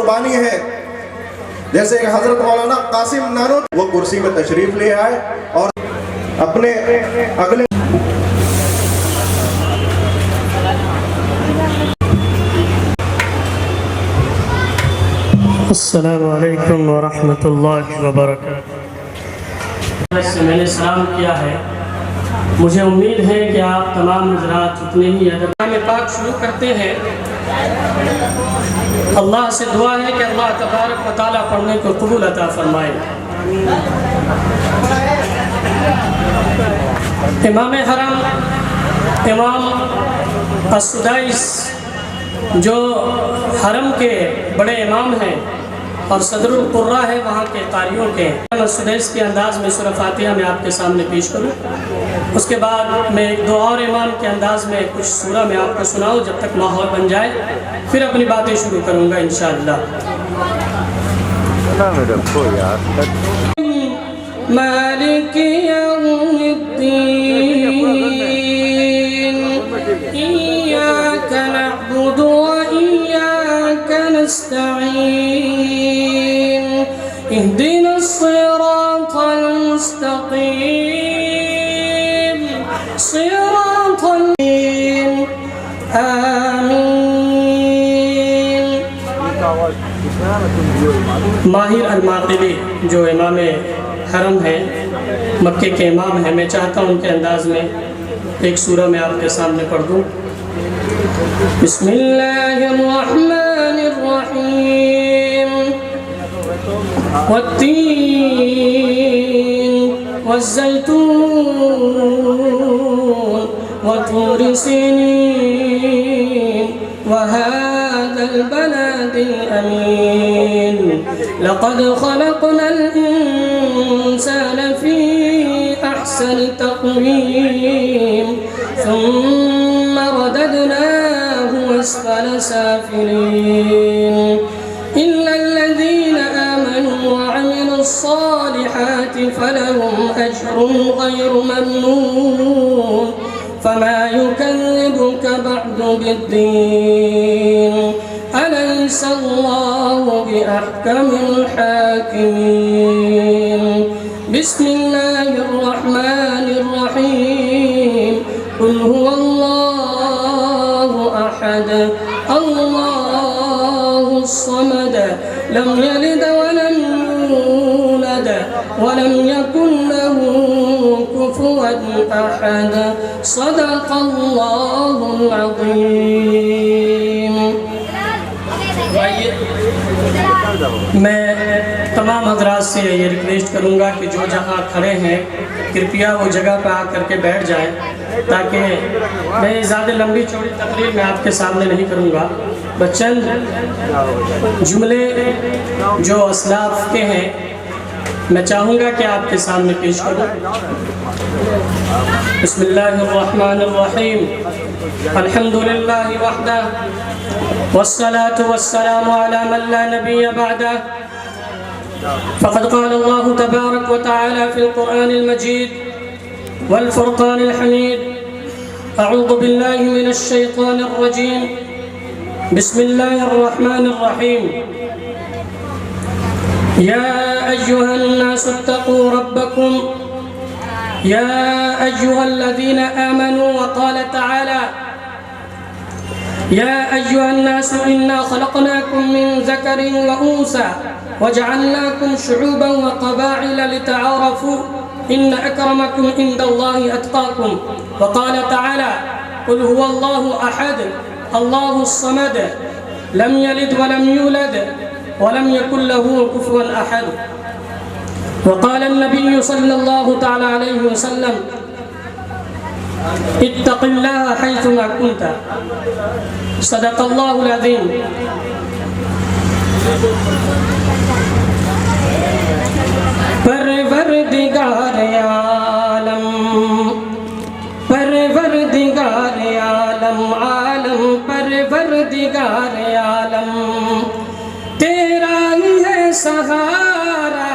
قربانی ہے. جیسے کہ حضرت مولانا قاسم نانوت وہ کرسی میں تشریف لے آئے اور اپنے اگلے السلام علیکم ورحمۃ اللہ وبرکاتہ. میں نے سلام کیا ہے. مجھے امید ہے کہ آپ تمام حضرات اتنے ہی ادب میں پاک شروع کرتے ہیں. اللہ سے دعا ہے کہ اللہ تبارک و تعالیٰ پڑھنے کو قبول عطا فرمائے. امام حرم امام السدائس جو حرم کے بڑے امام ہیں اور صدر القرہ ہے وہاں کے قاریوں کے، السدائس کے انداز میں سورہ فاتحہ میں آپ کے سامنے پیش کروں. اس کے بعد میں ایک دو اور امام کے انداز میں کچھ سورہ میں آپ کو سناؤں جب تک ماحول بن جائے، پھر اپنی باتیں شروع کروں گا انشاءاللہ. مالک یوم الدین ایاک نعبد و ایاک نستعین اهدنا الصراط المستقیم صراط الذین آمین. ماہر الماقلی جو امام حرم ہے، مکے کے امام ہیں، میں چاہتا ہوں ان کے انداز میں ایک سورہ میں آپ کے سامنے پڑھ دوں. بسم اللہ الرحمن الرحیم. والتین والزیتون وطور سینین وهذا البلد الأمين لقد خلقنا الإنسان في أحسن تقويم ثم رددناه أسفل سافلين إلا الذين آمنوا وعملوا الصالحات فلهم أجر غير ممنون فما يكذبك بعد بالدين أليس الله بأحكم الحاكمين. بسم الله الرحمن الرحيم. قل هو الله أحد الله الصمد لم يلد ولم يولد ولم يكن له كفوا أحد. صدق اللہ العظیم. میں تمام حضرات سے یہ ریکویسٹ کروں گا کہ جو جہاں کھڑے ہیں کرپیا وہ جگہ پہ آ کر کے بیٹھ جائیں، تاکہ میں زیادہ لمبی چوڑی تقریر میں آپ کے سامنے نہیں کروں گا. بس چند جملے جو اسلاف کے ہیں میں چاہوں گا کہ آپ کے سامنے پیش کروں. بسم اللہ الرحمن الرحیم. الحمد للہ وحدہ والصلاة والسلام على من لا نبی بعدہ. فقد قال اللہ تبارک وتعالى في القرآن المجید والفرقان الحمید. اعوذ باللہ من الشیطان الرجیم. بسم اللہ الرحمن الرحیم. يا أيها الناس اتقوا ربكم يا أيها الذين آمنوا. وقال تعالى يا أيها الناس إنا خلقناكم من ذكر وأنثى وجعلناكم شعوبا وقبائل لتعارفوا إن أكرمكم عند الله أتقاكم. وقال تعالى قل هو الله أحد الله الصمد لم يلد ولم يولد ولم يكن له كفوا أحد. وقال النبي صلى الله تعالى عليه وسلم اتق الله حيثما كنت. صدق الله العظيم. پروردگار عالم پروردگار عالم عالم پروردگار عالم تیرا ہی ہے سہارا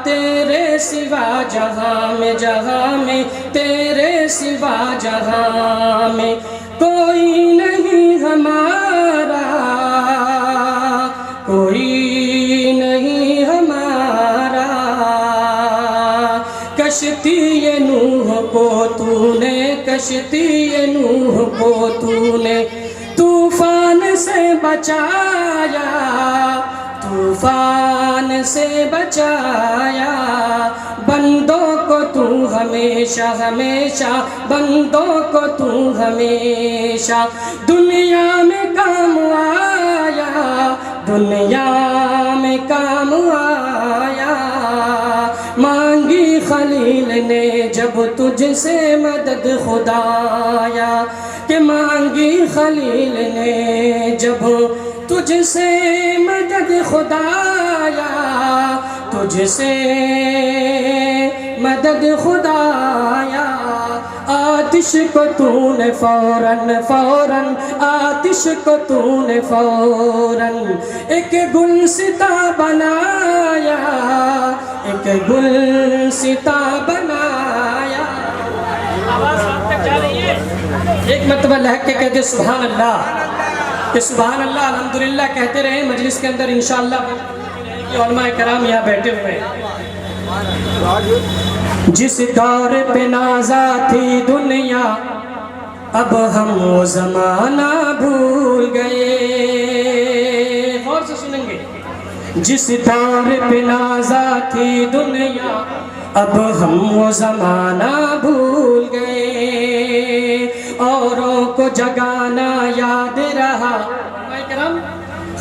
تیرے سوا جہاں میں تیرے سوا جہاں میں کوئی نہیں ہمارا کوئی کوئی نہیں ہمارا، کشتی نوح کو تو نے، کشتی نوح کو تو نے طوفان سے بچایا، طوفان سے بچایا، بندوں کو تو ہمیشہ ہمیشہ، بندوں کو تو ہمیشہ دنیا میں کام آیا، دنیا میں کام آیا۔ مانگی خلیل نے جب تجھ سے مدد خدایا، کہ مانگی خلیل نے جب تجھ سے مدد خدایا، تجھ سے مدد خدایا، آتش کو تو نے فوراً فوراً، آتش کو تو نے فوراً ایک گلستہ بنایا، ایک گلستہ بنایا۔ آواز آپ تک جا رہی ہے؟ ایک مرتبہ لہک کے کہتے سبحان اللہ، کہ سبحان اللہ الحمدللہ کہتے رہے مجلس کے اندر انشاءاللہ۔ علماء کرام یہاں بیٹھے ہوئے ہیں۔ جس دور پہ نازا تھی دنیا، اب ہم وہ زمانہ بھول گئے۔ غور سے سنیں گے۔ جس دور پہ نازا تھی دنیا، اب ہم وہ زمانہ بھول گئے۔ اوروں کو جگانا یاد رہا،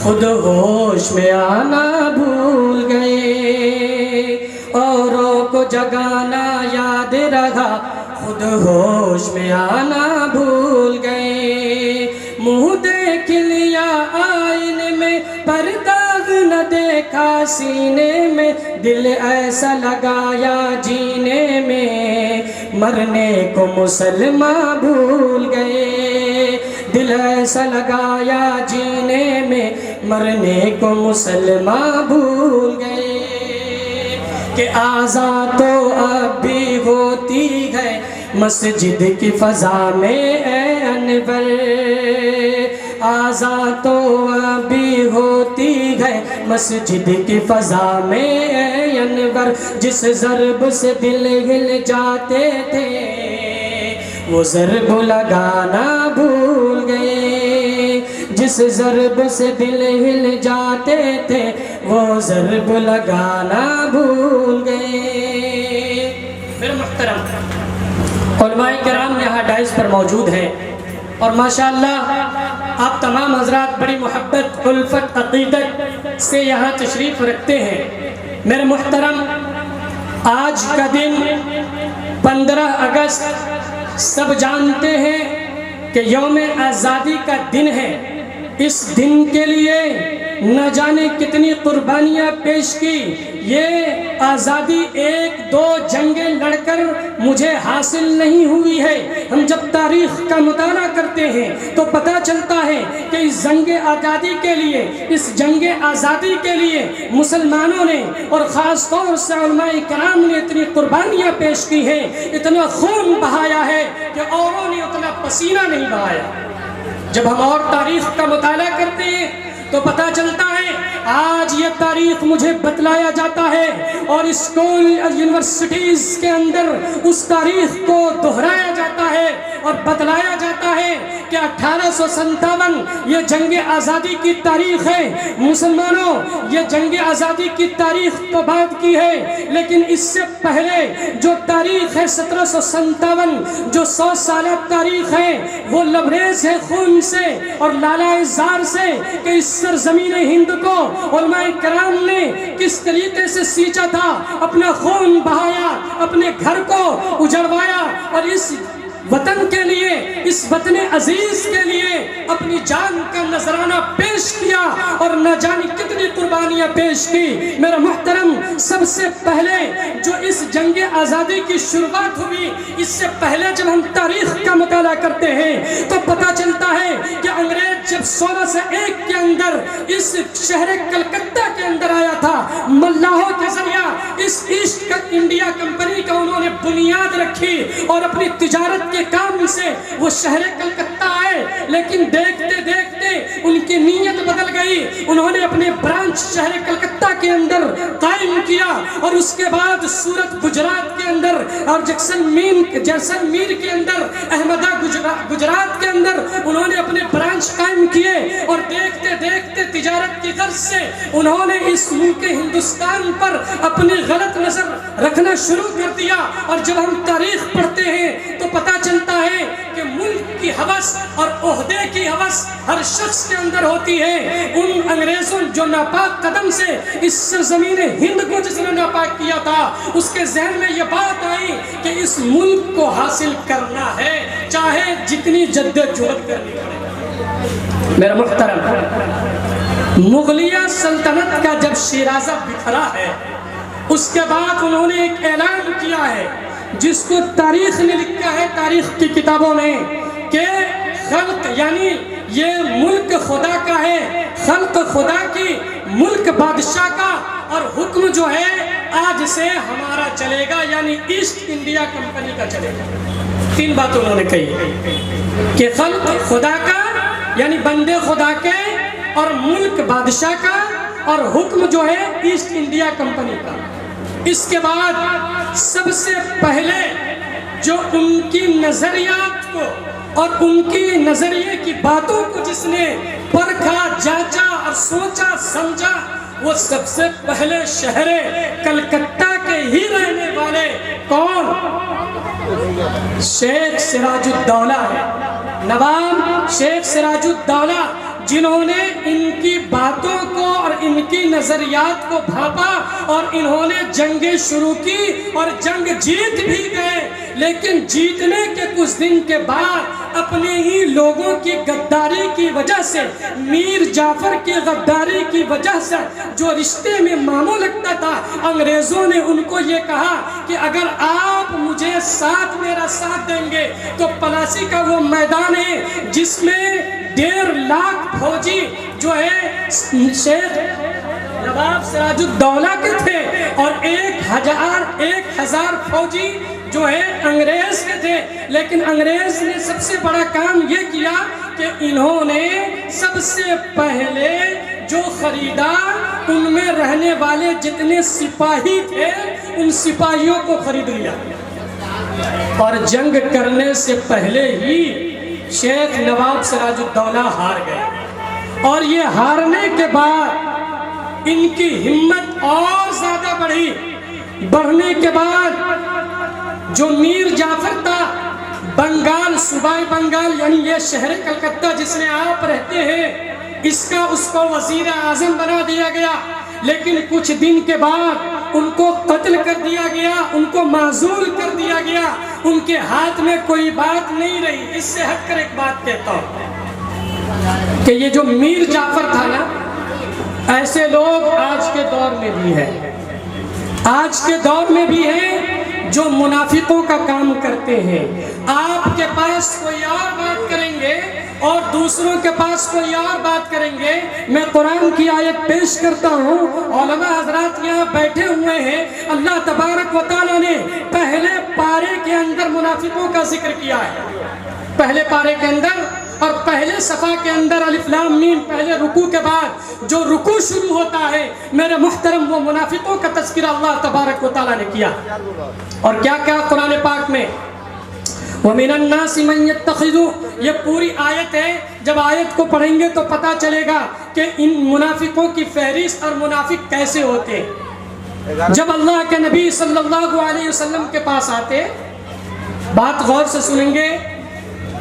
خود ہوش میں آنا بھول گئے۔ اوروں کو جگانا یاد رہا، خود ہوش میں آنا بھول گئے۔ منہ دیکھ لیا آئینے میں پر داغ نہ دیکھا سینے میں، دل ایسا لگایا جینے میں، مرنے کو مسلمان بھول گئے۔ دل ایسا لگایا جینے میں، مرنے کو مسلمان بھول گئے۔ کہ آزاد تو اب بھی ہوتی ہے مسجد کی فضا میں اے انور، آزاد تو اب بھی ہوتی ہے مسجد کی فضا میں اے انور۔ جس ضرب سے دل ہل جاتے تھے، وہ ضرب لگانا بھول گئے۔ جس ضرب سے دل ہل جاتے تھے، وہ ضرب لگانا بھول گئے۔ میرے محترم علماء کرام یہاں ڈائز پر موجود ہیں، اور ماشاءاللہ آپ تمام حضرات بڑی محبت، الفت، عقیدت سے یہاں تشریف رکھتے ہیں۔ میرے محترم، آج کا دن 15 اگست سب جانتے ہیں کہ یوم آزادی کا دن ہے۔ اس دن کے لیے نہ جانے کتنی قربانیاں پیش کی۔ یہ آزادی ایک دو جنگیں لڑ کر مجھے حاصل نہیں ہوئی ہے۔ ہم جب تاریخ کا مطالعہ کرتے ہیں تو پتہ چلتا ہے کہ اس جنگ آزادی کے لیے، اس جنگ آزادی کے لیے مسلمانوں نے اور خاص طور سے علماء کرام نے اتنی قربانیاں پیش کی ہیں، اتنا خون بہایا ہے کہ اوروں نے اتنا پسینہ نہیں بہایا۔ جب ہم اور تاریخ کا مطالعہ کرتے ہیں تو پتہ چلتا ہے آج یہ تاریخ مجھے بتلایا جاتا ہے، اور اسکول یونیورسٹیز کے اندر اس تاریخ کو دہرایا جاتا ہے اور بتلایا جاتا ہے کہ 1857 یہ جنگ آزادی کی تاریخ ہے۔ مسلمانوں، یہ جنگ آزادی کی تاریخ تو بات کی ہے، لیکن اس سے پہلے جو تاریخ ہے 1757، جو 100 سالہ تاریخ ہے، وہ لبریز ہے خون سے اور لالۂ زار سے کہ اس سرزمین ہند کو علماء کرام نے کس طریقے سے سینچا تھا، اپنا خون بہایا، اپنے گھر کو اجڑوایا، اور اس وطن کے لیے، اس وطن عزیز کے لیے اپنی جان کا نذرانہ پیش کیا اور نہ جانے کتنی قربانیاں پیش کی۔ میرا محترم، سب سے پہلے جو اس جنگ آزادی کی شروعات ہوئی، اس سے پہلے جب ہم تاریخ کا مطالعہ کرتے ہیں تو پتہ چلتا ہے کہ انگریز جب 1601 کے اندر اس شہر کلکتہ کے اندر آیا تھا، ملاحوں کے ذریعہ اس ایسٹ انڈیا کمپنی کا انہوں نے بنیاد رکھی اور اپنی تجارت کے کام سے وہ شہر کلکتہ آئے، لیکن دیکھتے دیکھتے ان کی نیت بدل گئی، انہوں نے اپنے برانچ شہر کلکتہ کے اندر قائم کیا، اور اس کے بعد سورت گجرات کے اندر اور جیسلمیر کے اندر، احمدہ گجرات کے اندر انہوں نے اپنے برانچ قائم کیے، اور دیکھتے دیکھتے تجارت کی غرض سے انہوں نے اس ملک ہندوستان پر اپنی غلط نظر رکھنا شروع کر دیا۔ اور جب ہم تاریخ پڑھتے ہیں تو پتہ چلتا ہے کہ ملک کی ہوس اور عہدے کی ہوس ہر شخص کے اندر ہوتی ہے۔ ان انگریزوں جو ناپاک قدم سے اس سرزمین ہند کو جس نے ناپاک کیا تھا، اس کے ذہن میں یہ بات آئی کہ اس ملک کو حاصل کرنا ہے چاہے جتنی جدوجہد کرنی پڑے۔ میرا محترم، مغلیہ سلطنت کا جب شیرازہ بکھرا ہے، اس کے بعد انہوں نے ایک اعلان کیا ہے جس کو تاریخ نے لکھا ہے، تاریخ کی کتابوں میں، کہ خلق یعنی یہ ملک خدا کا ہے، خلق خدا کی، ملک بادشاہ کا، اور حکم جو ہے آج سے ہمارا چلے گا، یعنی ایسٹ انڈیا کمپنی کا چلے گا۔ تین بات انہوں نے کہی کہ خلق خدا کا یعنی بندے خدا کے، اور ملک بادشاہ کا، اور حکم جو ہے ایسٹ انڈیا کمپنی کا۔ اس کے بعد سب سے پہلے جو ان کی نظریات کو اور ان کی نظریے کی باتوں کو جس نے پرکھا، جانچا اور سوچا سمجھا، وہ سب سے پہلے شہر کلکتہ کے ہی رہنے والے کون؟ شیخ سراج الدولہ ہے، نواب شیخ سراج الدولہ، جنہوں نے ان کی باتوں کو اور ان کی نظریات کو بھاپا، اور انہوں نے جنگیں شروع کی اور جنگ جیت بھی گئے، لیکن جیتنے کے کچھ دن کے بعد اپنے ہی لوگوں کی غداری کی وجہ سے، میر جعفر کی غداری کی وجہ سے جو رشتے میں ماموں لگتا تھا، انگریزوں نے ان کو یہ کہا کہ اگر آپ مجھے میرا ساتھ دیں گے تو پلاسی کا وہ میدان ہے جس میں 1.5 لاکھ فوجی جو ہے شیخ نواب سراج الدولہ کے تھے، اور 1,000 فوجی جو ہے انگریز کے تھے، لیکن انگریز نے سب سے بڑا کام یہ کیا کہ انہوں نے سب سے پہلے جو خریدا ان میں رہنے والے جتنے سپاہی تھے ان سپاہیوں کو خرید لیا، اور جنگ کرنے سے پہلے ہی شیخ نواب سراج الدولہ ہار گئے، اور یہ ہارنے کے بعد ان کی ہمت اور زیادہ بڑھنے کے بعد جو میر جعفر تھا، بنگال، صوبہ بنگال یعنی یہ شہر کلکتہ جس میں آپ رہتے ہیں، اس کو وزیر اعظم بنا دیا گیا، لیکن کچھ دن کے بعد ان کو قتل کر دیا گیا، ان کو معزول کر دیا گیا، ان کے ہاتھ میں کوئی بات نہیں رہی۔ اس سے ہٹ کر ایک بات کہتا ہوں کہ یہ جو میر جعفر تھا نا، ایسے لوگ آج کے دور میں بھی ہیں، آج کے دور میں بھی ہیں جو منافقوں کا کام کرتے ہیں۔ آپ کے پاس کوئی اور بات کریں گے اور دوسروں کے پاس کوئی اور بات کریں گے۔ میں قرآن کی آیت پیش کرتا ہوں، علماء حضرات یہاں بیٹھے ہوئے ہیں، اللہ تبارک و تعالیٰ نے پہلے پارے کے اندر منافقوں کا ذکر کیا ہے، پہلے پارے کے اندر اور پہلے صفحہ کے اندر الف لام میم، پہلے رکوع کے بعد جو رکوع شروع ہوتا ہے میرے محترم، وہ منافقوں کا تذکرہ اللہ تبارک و تعالیٰ نے کیا۔ اور کیا کیا قرآن پاک میں؟ وَمِنَ النَّاسِ مَن يَتَّخِذُ، یہ پوری آیت ہے، جب آیت کو پڑھیں گے تو پتہ چلے گا کہ ان منافقوں کی فہرست اور منافق کیسے ہوتے ہیں۔ جب اللہ کے نبی صلی اللہ علیہ وسلم کے پاس آتے، بات غور سے سنیں گے،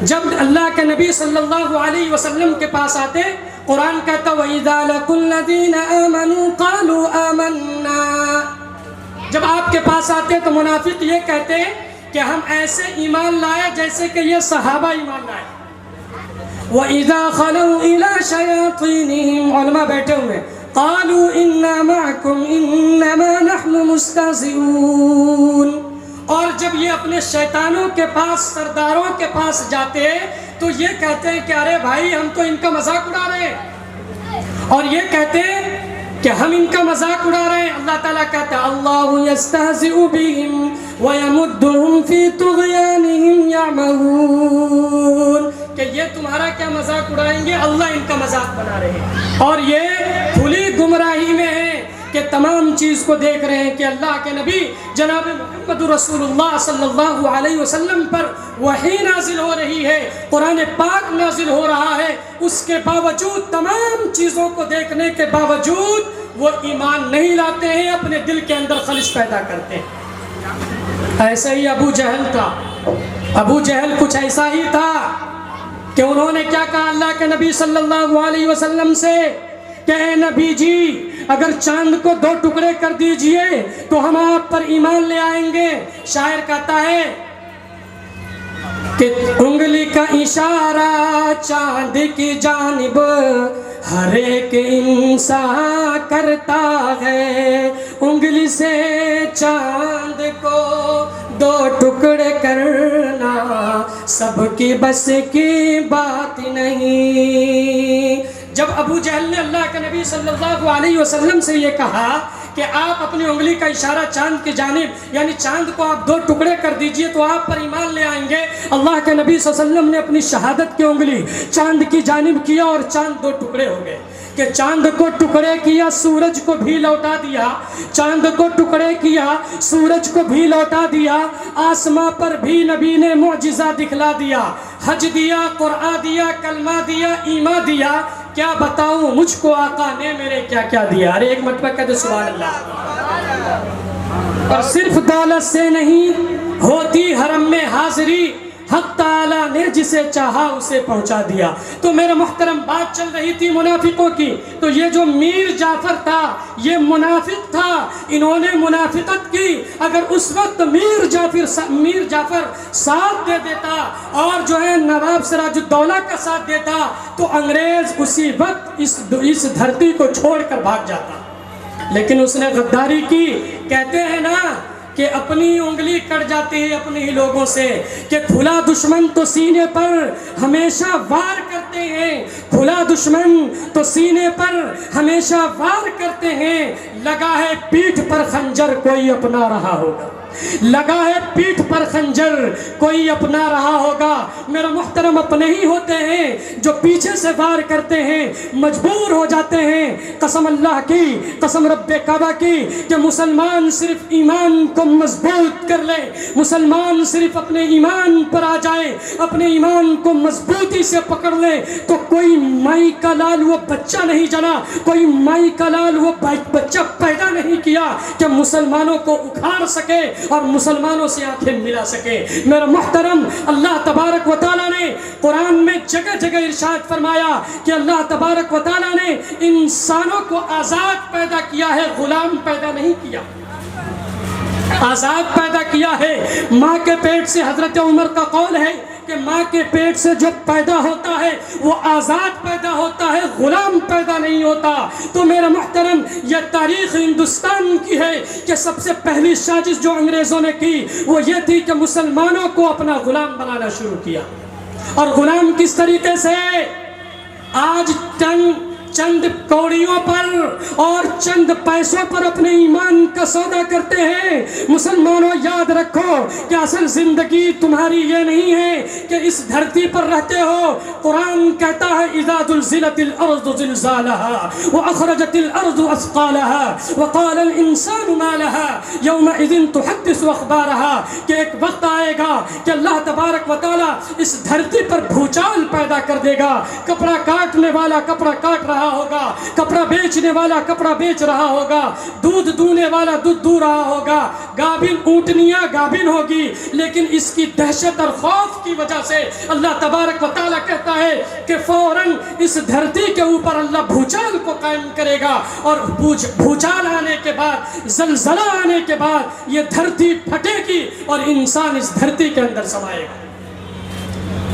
جب اللہ کے نبی صلی اللہ علیہ وسلم کے پاس آتے، قرآن کہتا وَإِذَا لَقُوا الَّذِينَ آمَنُوا قَالُوا آمَنَّا، جب آپ کے پاس آتے تو منافق یہ کہتے کہ ہم ایسے ایمان لائے جیسے کہ یہ صحابہ ایمان لائے۔ وَإِذَا خَلَوْا إِلَى شَيَاطِينِهِمْ، علماء بیٹھے ہوئے، قَالُوا إِنَّا مَعَكُمْ إِنَّمَا نَحْنُ مُسْتَهْزِئُونَ، اور جب یہ اپنے شیطانوں کے پاس، سرداروں کے پاس جاتے تو یہ کہتے ہیں کہ ارے بھائی ہم تو ان کا مذاق اڑا رہے ہیں، اور یہ کہتے ہیں کہ ہم ان کا مذاق اڑا رہے ہیں. اللہ تعالیٰ کہتا ہے اللہ یستہزئ بہم ویمدہم فی طغیانہم یعمہون، کہ یہ تمہارا کیا مذاق اڑائیں گے، اللہ ان کا مذاق بنا رہے ہیں. اور یہ کھلی گمراہی میں ہیں کہ تمام چیز کو دیکھ رہے ہیں کہ اللہ کے نبی جناب محمد رسول اللہ صلی اللہ علیہ وسلم پر وحی نازل ہو رہی ہے، قرآن پاک نازل ہو رہا ہے، اس کے باوجود تمام چیزوں کو دیکھنے کے باوجود وہ ایمان نہیں لاتے ہیں، اپنے دل کے اندر خلش پیدا کرتے ہیں. ایسے ہی ابو جہل تھا. ابو جہل کچھ ایسا ہی تھا کہ انہوں نے کیا کہا اللہ کے نبی صلی اللہ علیہ وسلم سے کہ اے نبی جی اگر چاند کو 2 ٹکڑے کر دیجئے تو ہم آپ پر ایمان لے آئیں گے. شاعر کہتا ہے کہ انگلی کا اشارہ چاند کی جانب ہر ایک انسان کرتا ہے، انگلی سے چاند کو 2 ٹکڑے کرنا سب کی بس کی بات نہیں. جب ابو جہل نے اللہ کے نبی صلی اللہ علیہ وسلم سے یہ کہا کہ آپ اپنی انگلی کا اشارہ چاند کی جانب، یعنی چاند کو آپ 2 ٹکڑے کر دیجئے تو آپ پر ایمان لے آئیں گے، اللہ کے نبی صلی اللہ علیہ وسلم نے اپنی شہادت کی انگلی چاند کی جانب کیا اور چاند 2 ٹکڑے ہو گئے. کہ چاند کو ٹکڑے کیا، سورج کو بھی لوٹا دیا، چاند کو ٹکڑے کیا، سورج کو بھی لوٹا دیا، آسماں پر بھی نبی نے معجزہ دکھلا دیا، حج دیا، قرآن دیا، کلمہ دیا، ایمان دیا. کیا بتاؤں مجھ کو آقا نے میرے کیا کیا دیا. ارے ایک مرتبہ کہہ دے سبحان اللہ. اور صرف دولت سے نہیں ہوتی حرم میں حاضری، حق تعالیٰ نے جسے چاہا اسے پہنچا دیا. تو میرے محترم بات چل رہی تھی منافقوں کی، تو یہ جو میر جعفر تھا یہ منافق تھا، انہوں نے منافقت کی. اگر اس وقت میر جعفر ساتھ دے دیتا اور جو ہے نواب سراج الدولہ کا ساتھ دیتا تو انگریز اسی وقت اس دھرتی کو چھوڑ کر بھاگ جاتا. لیکن اس نے غداری کی. کہتے ہیں نا کہ اپنی انگلی کٹ جاتی ہے اپنے ہی لوگوں سے، کہ کھلا دشمن تو سینے پر ہمیشہ وار کرتے ہیں، کھلا دشمن تو سینے پر ہمیشہ وار کرتے ہیں. لگا ہے پیٹھ پر خنجر کوئی اپنا رہا ہوگا، لگا ہے پیٹھ پر خنجر کوئی اپنا رہا ہوگا. میرا محترم اپنے ہی ہوتے ہیں جو پیچھے سے وار کرتے ہیں، مجبور ہو جاتے ہیں. قسم اللہ کی، قسم رب کعبہ کی کہ مسلمان صرف ایمان کو مضبوط کر لے، مسلمان صرف اپنے ایمان پر آ جائے، اپنے ایمان کو مضبوطی سے پکڑ لے تو کوئی مائی کا لال وہ بچہ نہیں جنا، کوئی مائی کا لال وہ بچہ پیدا نہیں کیا کہ مسلمانوں کو اکھاڑ سکے اور مسلمانوں سے آنکھیں ملا سکے. میرا محترم اللہ تبارک و تعالیٰ نے قرآن میں جگہ جگہ ارشاد فرمایا کہ اللہ تبارک و تعالیٰ نے انسانوں کو آزاد پیدا کیا ہے، غلام پیدا نہیں کیا، آزاد پیدا کیا ہے. ماں کے پیٹ سے حضرت عمر کا قول ہے کہ ماں کے پیٹ سے جو پیدا ہوتا ہے وہ آزاد پیدا ہوتا ہے، غلام پیدا نہیں ہوتا. تو میرا محترم یہ تاریخ ہندوستان کی ہے کہ سب سے پہلی سازش جو انگریزوں نے کی وہ یہ تھی کہ مسلمانوں کو اپنا غلام بنانا شروع کیا. اور غلام کس طریقے سے؟ آج چند کوڑیوں پر اور چند پیسوں پر اپنے ایمان کا سودا کرتے ہیں. مسلمانوں یاد رکھو کہ اصل زندگی تمہاری یہ نہیں ہے کہ اس دھرتی پر رہتے ہو. قرآن کہتا ہے اذا زلزلت الارض زلزالها واخرجت الارض اثقالها وقال الانسان ما لها يومئذ تحدث اخبارها، کہ ایک وقت آئے گا کہ اللہ تبارک و تعالی اس دھرتی پر بھوچال پیدا کر دے گا. کپڑا کاٹنے والا کپڑا کاٹ رہا ہوگا، کپڑا بیچنے والا کپڑا بیچ رہا ہوگا، دودھ دونے والا دودھ دو رہا ہوگا، گابن اونٹنیاں گابن ہوگی. لیکن اس کی دہشت اور خوف کی وجہ سے اللہ تبارک و تعالیٰ کہتا ہے کہ فوراً اس دھرتی کے اوپر اللہ بھوچال کو قائم کرے گا، اور بھوچال آنے کے بعد، زلزلہ آنے کے بعد یہ دھرتی پھٹے گی اور انسان اس دھرتی کے اندر سمائے گا.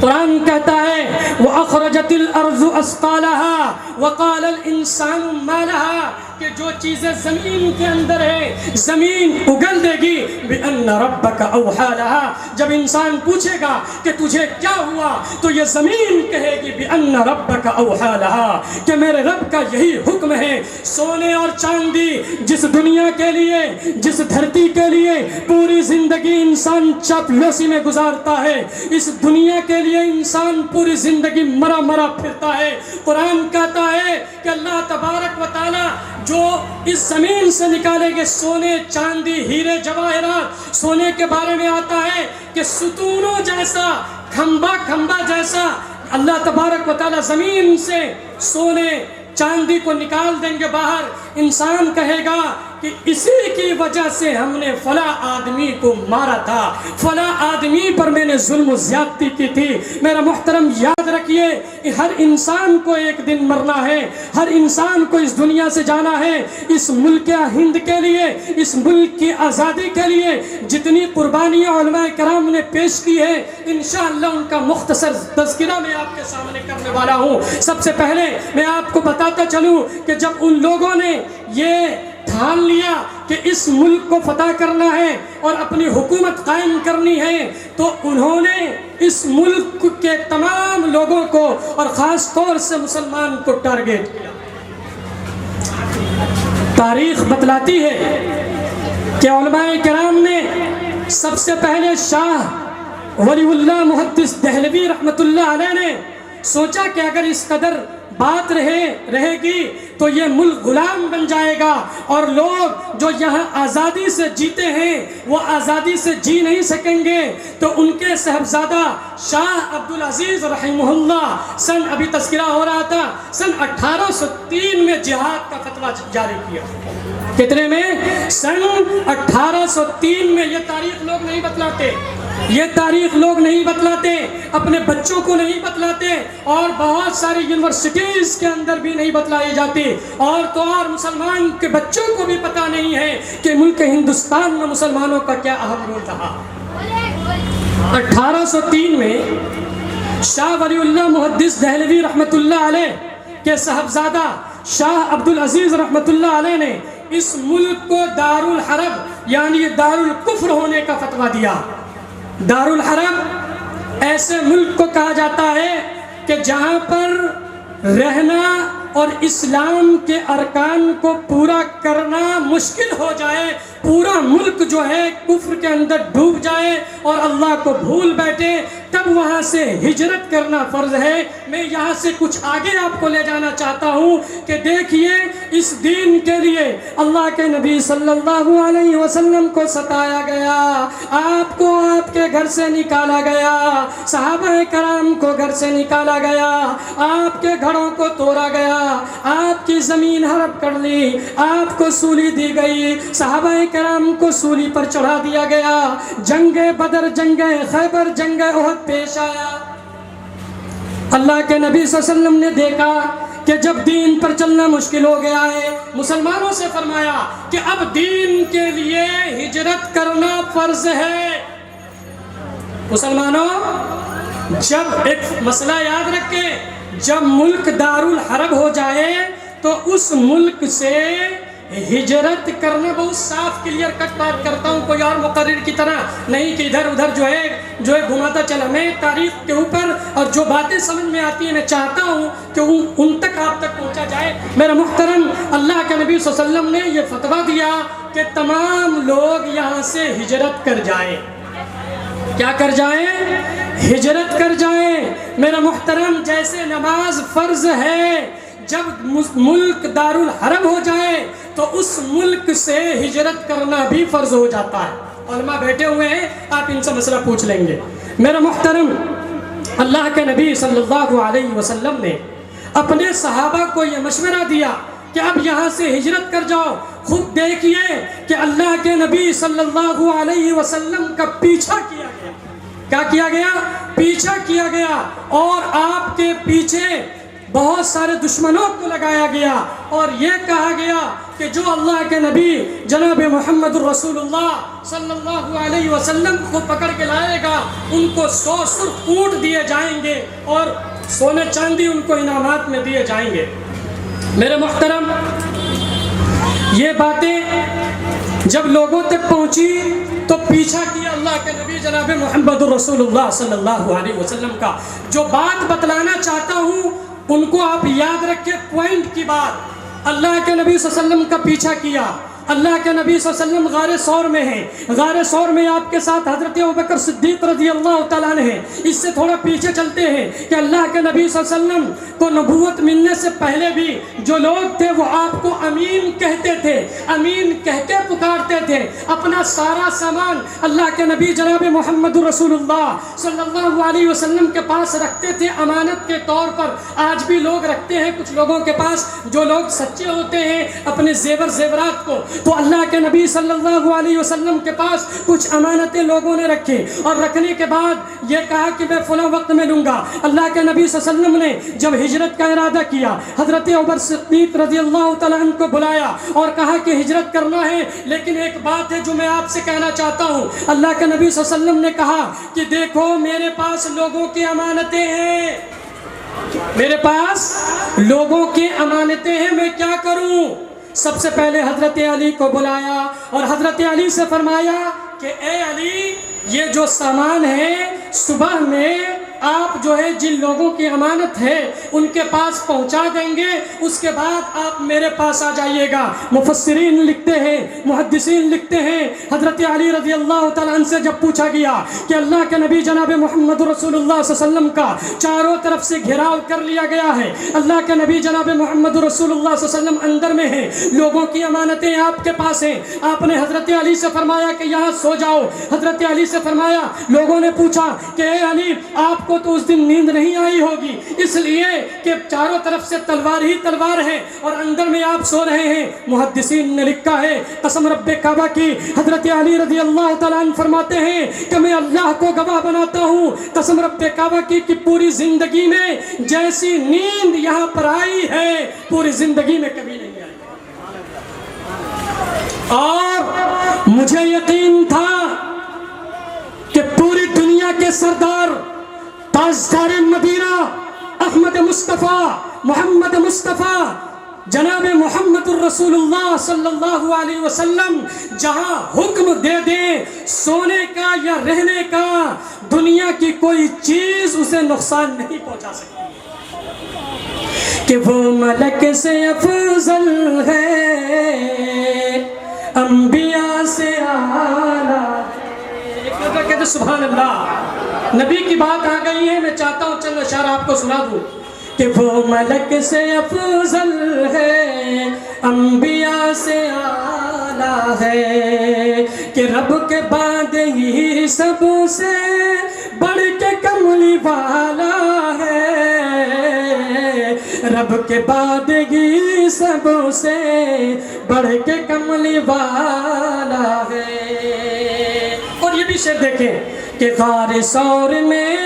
قرآن کہتا ہے وَأَخْرَجَتِ الْأَرْضُ أَثْقَالَهَا وَقَالَ الْإِنسَانُ مَا لَهَا، کہ جو چیزیں زمین کے اندر ہے زمین اگل دے گی بِأَنَّ رَبَّكَ أَوْحَى لَهَا. جب انسان پوچھے گا کہ تجھے کیا ہوا تو یہ زمین کہے گی بِأَنَّ رَبَّكَ أَوْحَى لَهَا کہ میرے رب کا یہی حکم ہے. سونے اور چاندی جس دنیا کے لیے جس دھرتی کے لیے پوری زندگی انسان چاپلوسی میں گزارتا ہے, اس دنیا کے لیے انسان پوری زندگی مرا مرا پھرتا ہے. قرآن کہتا ہے کہ اللہ تبارک و تعالی جو اس زمین سے نکالے گے سونے چاندی ہیرے جواہرات, سونے کے بارے میں آتا ہے کہ ستونوں جیسا کھمبا جیسا اللہ تبارک و تعالی زمین سے سونے چاندی کو نکال دیں گے باہر. انسان کہے گا کہ اسی کی وجہ سے ہم نے فلاں آدمی کو مارا تھا, فلاں آدمی پر میں نے ظلم و زیادتی کی تھی. میرا محترم یاد رکھیے ہر انسان کو ایک دن مرنا ہے, ہر انسان کو اس دنیا سے جانا ہے. اس ملک ہند کے لیے, اس ملک کی آزادی کے لیے جتنی قربانیاں علماء کرام نے پیش کی ہے انشاءاللہ ان کا مختصر تذکرہ میں آپ کے سامنے کرنے والا ہوں. سب سے پہلے میں آپ کو بتاتا چلوں کہ جب ان لوگوں نے یہ ٹھان لیا کہ اس ملک کو فتح کرنا ہے اور اپنی حکومت قائم کرنی ہے تو انہوں نے اس ملک کے تمام لوگوں کو اور خاص طور سے مسلمان کو ٹارگیٹ کیا. تاریخ بتلاتی ہے کہ علماء کرام نے سب سے پہلے شاہ ولی اللہ محدث دہلوی رحمت اللہ علیہ نے سوچا کہ اگر اس قدر بات رہے گی تو یہ ملک غلام بن جائے گا اور لوگ جو یہاں آزادی سے جیتے ہیں وہ آزادی سے جی نہیں سکیں گے. تو ان کے صاحبزادہ شاہ عبدالعزیز رحمہ اللہ ابھی تذکرہ ہو رہا تھا سن 1803 میں جہاد کا فتویٰ جاری کیا. کتنے میں؟ سن 1803 میں. یہ تاریخ لوگ نہیں بتلاتے, یہ تاریخ لوگ نہیں بتلاتے, اپنے بچوں کو نہیں بتلاتے اور بہت ساری یونیورسٹیز کے اندر بھی نہیں بتلائی جاتی. اور تو اور مسلمان کے بچوں کو بھی پتہ نہیں ہے کہ ملک ہندوستان میں مسلمانوں کا کیا اہم رول رہا. 1803 میں شاہ ولی اللہ محدث دہلوی رحمت اللہ علیہ کے صاحبزادہ شاہ عبدالعزیز رحمت اللہ علیہ نے اس ملک کو دارالحرب یعنی دارالکفر ہونے کا فتویٰ دیا. دارالحرب ایسے ملک کو کہا جاتا ہے کہ جہاں پر رہنا اور اسلام کے ارکان کو پورا کرنا مشکل ہو جائے, پورا ملک جو ہے کفر کے اندر ڈوب جائے اور اللہ کو بھول بیٹھے, تب وہاں سے ہجرت کرنا فرض ہے. میں یہاں سے کچھ آگے آپ کو لے جانا چاہتا ہوں کہ دیکھیے اس دین کے لیے اللہ کے نبی صلی اللہ علیہ وسلم کو ستایا گیا, آپ کو آپ کے گھر سے نکالا گیا, صحابہ کرام کو گھر سے نکالا گیا, آپ کے گھروں کو توڑا گیا, آپ کی زمین ہڑپ کر لی, آپ کو سولی دی گئی, صحابہ کرام کو سولی پر چڑھا دیا گیا. جنگ بدر, جنگ خیبر, جنگ احد پیش آیا. اللہ کے نبی صلی اللہ علیہ وسلم نے دیکھا کہ جب دین پر چلنا مشکل ہو گیا ہے, مسلمانوں سے فرمایا کہ اب دین کے لیے ہجرت کرنا فرض ہے. مسلمانوں جب ایک مسئلہ یاد رکھیں, جب ملک دارالحرب ہو جائے تو اس ملک سے ہجرت کرنا, بہت صاف کلیئر کٹ بات کرتا ہوں, کوئی اور مقرر کی طرح نہیں کہ ادھر ادھر جو ہے گھماتا چلا. میں تاریخ کے اوپر اور جو باتیں سمجھ میں آتی ہیں میں چاہتا ہوں کہ ان تک آپ تک پہنچا جائے. میرا محترم اللہ کے نبی صلی اللہ علیہ وسلم نے یہ فتویٰ دیا کہ تمام لوگ یہاں سے ہجرت کر جائیں. کیا کر جائیں؟ ہجرت کر جائیں. میرا محترم جیسے نماز فرض ہے, جب ملک دارالحرب ہو جائے تو اس ملک سے ہجرت کرنا بھی فرض ہو جاتا ہے. علماء بیٹھے ہوئے ہیں, آپ ان سے مسئلہ پوچھ لیں گے. میرا محترم اللہ کے نبی صلی اللہ علیہ وسلم نے اپنے صحابہ کو یہ مشورہ دیا کہ اب یہاں سے ہجرت کر جاؤ. خود دیکھیے کہ اللہ کے نبی صلی اللہ علیہ وسلم کا پیچھا کیا گیا. کیا کیا گیا؟ پیچھا کیا گیا, اور آپ کے پیچھے بہت سارے دشمنوں کو لگایا گیا اور یہ کہا گیا کہ جو اللہ کے نبی جناب محمد الرسول اللہ صلی اللہ علیہ وسلم کو پکڑ کے لائے گا ان کو 100 سرخ اونٹ دیے جائیں گے اور سونے چاندی ان کو انعامات میں دیے جائیں گے. میرے محترم یہ باتیں جب لوگوں تک پہنچی تو پیچھا کیا اللہ کے نبی جناب محمد رسول اللہ صلی اللہ علیہ وسلم کا. جو بات بتلانا چاہتا ہوں ان کو آپ یاد رکھیں، پوائنٹ کی بات. اللہ کے نبی صلی اللہ علیہ وسلم کا پیچھا کیا. اللہ کے نبی صلی اللہ علیہ وسلم غار ثور میں ہیں. غار ثور میں آپ کے ساتھ حضرت ابوبکر صدیق رضی اللہ تعالیٰ عنہ ہیں. اس سے تھوڑا پیچھے چلتے ہیں کہ اللہ کے نبی صلی اللہ علیہ وسلم کو نبوت ملنے سے پہلے بھی جو لوگ تھے وہ آپ کو امین کہتے تھے، امین کہہ کے پکارتے تھے. اپنا سارا سامان اللہ کے نبی جناب محمد رسول اللہ صلی اللہ علیہ وسلم کے پاس رکھتے تھے امانت کے طور پر. آج بھی لوگ رکھتے ہیں کچھ لوگوں کے پاس، جو لوگ سچے ہوتے ہیں اپنے زیورات کو. تو اللہ کے نبی صلی اللہ علیہ وسلم کے پاس کچھ امانتیں لوگوں نے رکھی اور رکھنے کے بعد یہ کہا کہ میں فلاں وقت میں لوں گا. اللہ کے نبی صلی اللہ علیہ وسلم نے جب ہجرت کا ارادہ کیا، حضرت ابوبکر صدیق رضی اللہ تعالیٰ عنہ کو بلایا اور کہا کہ ہجرت کرنا ہے، لیکن ایک بات ہے جو میں آپ سے کہنا چاہتا ہوں. اللہ کے نبی صلی اللہ علیہ وسلم نے کہا کہ دیکھو میرے پاس لوگوں کی امانتیں ہیں، میرے پاس لوگوں کی امانتیں ہیں، میں کیا کروں؟ سب سے پہلے حضرت علی کو بلایا اور حضرت علی سے فرمایا کہ اے علی، یہ جو سامان ہے صبح میں آپ جو ہے جن لوگوں کی امانت ہے ان کے پاس پہنچا دیں گے، اس کے بعد آپ میرے پاس آ جائیے گا. مفسرین لکھتے ہیں، محدثین لکھتے ہیں، حضرت علی رضی اللہ تعالیٰ عنہ سے جب پوچھا گیا کہ اللہ کے نبی جناب محمد رسول اللہ صلی اللہ علیہ وسلم کا چاروں طرف سے گھیراؤ کر لیا گیا ہے، اللہ کے نبی جناب محمد رسول اللہ صلی اللہ علیہ وسلم اندر میں ہیں، لوگوں کی امانتیں آپ کے پاس ہیں، آپ نے حضرت علی سے فرمایا کہ یہاں سو جاؤ. حضرت علی سے فرمایا، لوگوں نے پوچھا کہ اے علی، آپ کو تو اس دن نیند نہیں آئی ہوگی اس لیے کہ چاروں طرف سے تلوار ہی تلوار ہے اور اندر میں آپ سو رہے ہیں. محدثین نے لکھا ہے، قسم رب کعبہ کی، حضرت علی رضی اللہ تعالیٰ عنہ فرماتے ہیں کہ میں اللہ کو گواہ بناتا ہوں، قسم رب کعبہ کی، کہ پوری زندگی میں جیسی نیند یہاں پر آئی ہے پوری زندگی میں کبھی نہیں آئی. اور مجھے یقین تھا کہ پوری دنیا کے سردار تاجدار مدینہ احمد مصطفیٰ محمد مصطفیٰ جناب محمد الرسول اللہ صلی اللہ علیہ وسلم جہاں حکم دے دیں سونے کا یا رہنے کا، دنیا کی کوئی چیز اسے نقصان نہیں پہنچا سکتی، کہ وہ ملک سے افضل ہے، انبیاء سے اعلیٰ. کہتے سبحان اللہ، نبی کی بات آ گئی ہے. میں چاہتا ہوں چند اشعار آپ کو سنا دوں کہ وہ ملک سے افضل ہے، انبیاء سے اعلیٰ ہے، کہ رب کے بعد ہی سب سے بڑھ کے کملی والا ہے، رب کے بعد ہی سب سے بڑھ کے کملی والا ہے. اور یہ بھی شعر دیکھیں کہ غار ثور میں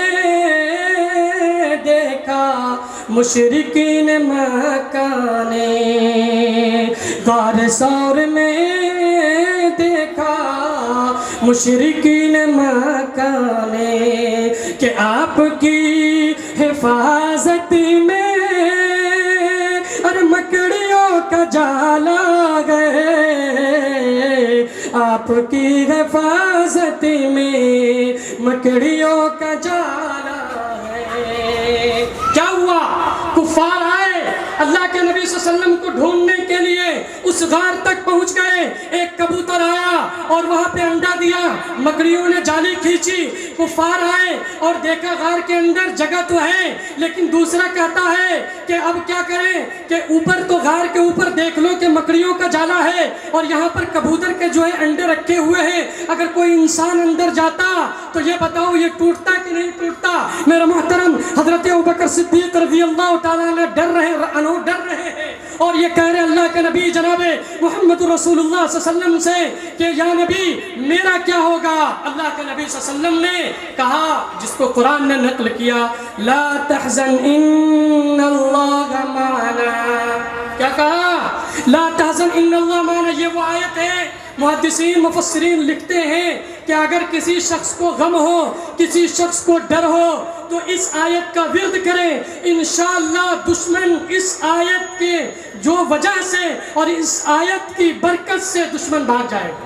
دیکھا مشرکین مکہ نے، غار ثور میں دیکھا مشرکین مکہ نے، کہ آپ کی حفاظت میں اور مکڑیوں کا جالا گئے، آپ کی حفاظت میں مکڑیوں کا جالا ہے. کیا ہوا؟ کفار آئے اللہ کے نبی صلی اللہ علیہ وسلم کو ڈھونڈنے کے لیے، اس غار تک پہنچ گئے. ایک کبوتر آیا اور وہاں پہ انڈا دیا، مکڑیوں نے جالی کھینچی. کفار آئے اور دیکھا غار کے اندر جگہ تو ہے، لیکن دوسرا کہتا ہے کہ اب کیا کریں، کہ اوپر تو غار کے اوپر دیکھ لو کہ مکڑیوں کا جالا ہے اور یہاں پر کبوتر کے جو ہے انڈے رکھے ہوئے ہیں، اگر کوئی انسان اندر جاتا تو یہ بتاؤ یہ ٹوٹتا کہ نہیں ٹوٹتا. میرا محترم حضرت ابوبکر صدیق رضی اللہ تعالیٰ عنہ ڈر رہے ہیں اور یہ کہہ رہے اللہ کے نبی جناب محمد رسول اللہ صلی اللہ علیہ وسلم سے کہ یا نبی میرا کیا ہوگا. اللہ کے نبی صلی اللہ علیہ وسلم نے کہا، جس کو قرآن نے نقل کیا، لا تحزن ان اللہ معنا. کیا کہا؟ لا تحزن ان اللہ معنا، یہ وہ آیت ہے محدثین مفسرین لکھتے ہیں کہ اگر کسی شخص کو غم ہو، کسی شخص کو ڈر ہو تو اس آیت کا ورد کریں، انشاءاللہ دشمن اس آیت کے جو وجہ سے اور اس آیت کی برکت سے دشمن بھاگ جائے گا۔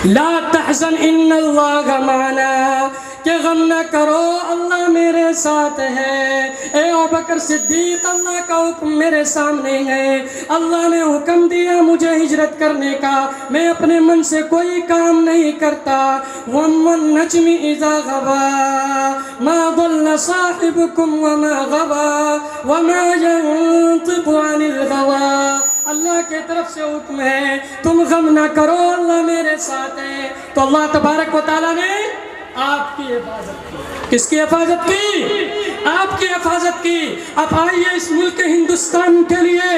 لا تحزن ان اللہ معنا، کہ غم نہ کرو اللہ میرے ساتھ ہے۔ اے ابوبکر صدیق، اللہ کا حکم میرے سامنے ہے، اللہ نے حکم دیا مجھے ہجرت کرنے کا، میں اپنے من سے کوئی کام نہیں کرتا۔ وَالنَّجْمِ إِذَا غَوَى مَا ضَلَّ صَاحِبُكُمْ وَمَا غَوَى وَمَا يَنطِقُ عَنِ الْهَوَى۔ اللہ کے طرف سے حکم ہے تم غم نہ کرو، اللہ میرے ساتھ ہے۔ تو اللہ تبارک و تعالیٰ نے آپ کی حفاظت کی۔ کس کی حفاظت کی؟ آپ کی حفاظت کی۔ اب آئیے اس ملک ہندوستان کے لیے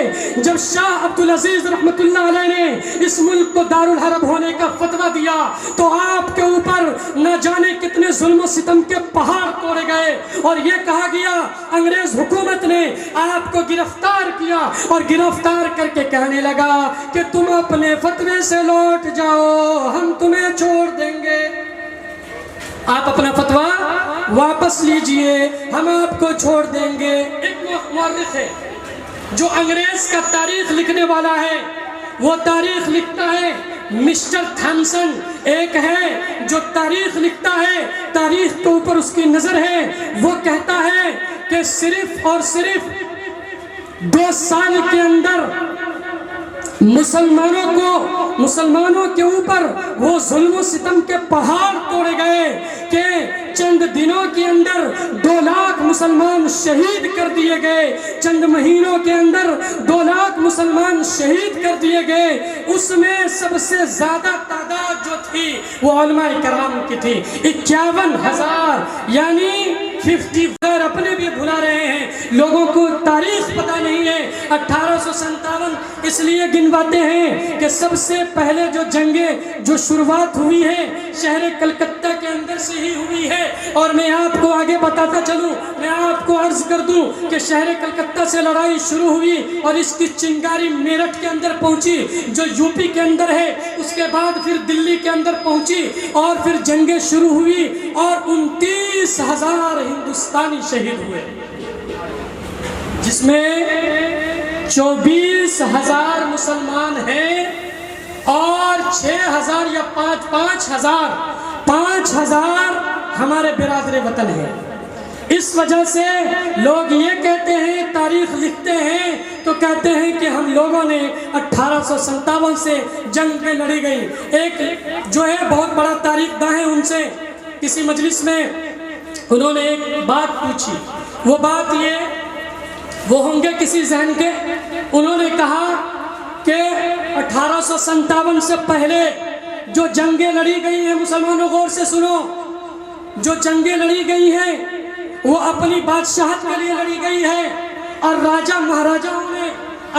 جب شاہ عبدالعزیز رحمت اللہ علیہ نے اس ملک کو دارالحرب ہونے کا فتویٰ دیا تو آپ کے اوپر نہ جانے کتنے ظلم و ستم کے پہاڑ توڑے گئے، اور یہ کہا گیا انگریز حکومت نے آپ کو گرفتار کیا اور گرفتار کر کے کہنے لگا کہ تم اپنے فتوے سے لوٹ جاؤ، ہم تمہیں چھوڑ دیں گے، آپ اپنا فتویٰ واپس لیجئے، ہم آپ کو چھوڑ دیں گے۔ ایک مورخ ہے جو انگریز کا تاریخ لکھنے والا ہے، وہ تاریخ لکھتا ہے مسٹر تھامسن، ایک ہے جو تاریخ لکھتا ہے، تاریخ کے اوپر اس کی نظر ہے، وہ کہتا ہے کہ صرف اور صرف 2 سال کے اندر مسلمانوں کے اوپر وہ ظلم و ستم کے پہاڑ توڑے گئے کہ چند دنوں کے اندر 2 لاکھ مسلمان شہید کر دیے گئے، چند مہینوں کے اندر 2 لاکھ مسلمان شہید کر دیے گئے۔ اس میں سب سے زیادہ تعداد جو تھی وہ علماء کرام کی تھی، 51,000، یعنی 50 غیر اپنے بھی بھلا رہے ہیں، لوگوں کو تاریخ پتہ نہیں ہے۔ 1857 اس لیے گنواتے ہیں کہ سب سے پہلے جو جنگیں جو شروعات ہوئی ہے شہر کلکتہ کے اندر سے ہی ہوئی ہے، اور میں آپ کو آگے بتاتا چلوں، میں آپ کو عرض کر دوں کہ شہر کلکتہ سے لڑائی شروع ہوئی اور اس کی چنگاری میرٹھ کے اندر پہنچی جو یو پی کے اندر ہے، اس کے بعد پھر دلی کے اندر پہنچی اور پھر جنگیں شروع ہوئی اور 29,000 ہندوستانی شہید ہوئے، جس میں 24,000 مسلمان ہیں اور 6,000 یا 5,000 ہمارے برادر وطن ہیں۔ اس وجہ سے لوگ یہ کہتے ہیں، تاریخ لکھتے ہیں تو کہتے ہیں کہ ہم لوگوں نے 1857 سے جنگ میں لڑی گئی۔ ایک جو ہے بہت بڑا تاریخ داں ہے، ان سے کسی مجلس میں انہوں نے ایک بات پوچھی، وہ بات وہ ہوں گے کسی ذہن کے، انہوں نے کہا کہ 1857 سے پہلے جو جنگیں لڑی گئی ہیں، مسلمانوں غور سے سنو، جو جنگیں لڑی گئی ہیں وہ اپنی بادشاہت کے لیے لڑی گئی ہے اور راجہ مہاراجاؤں نے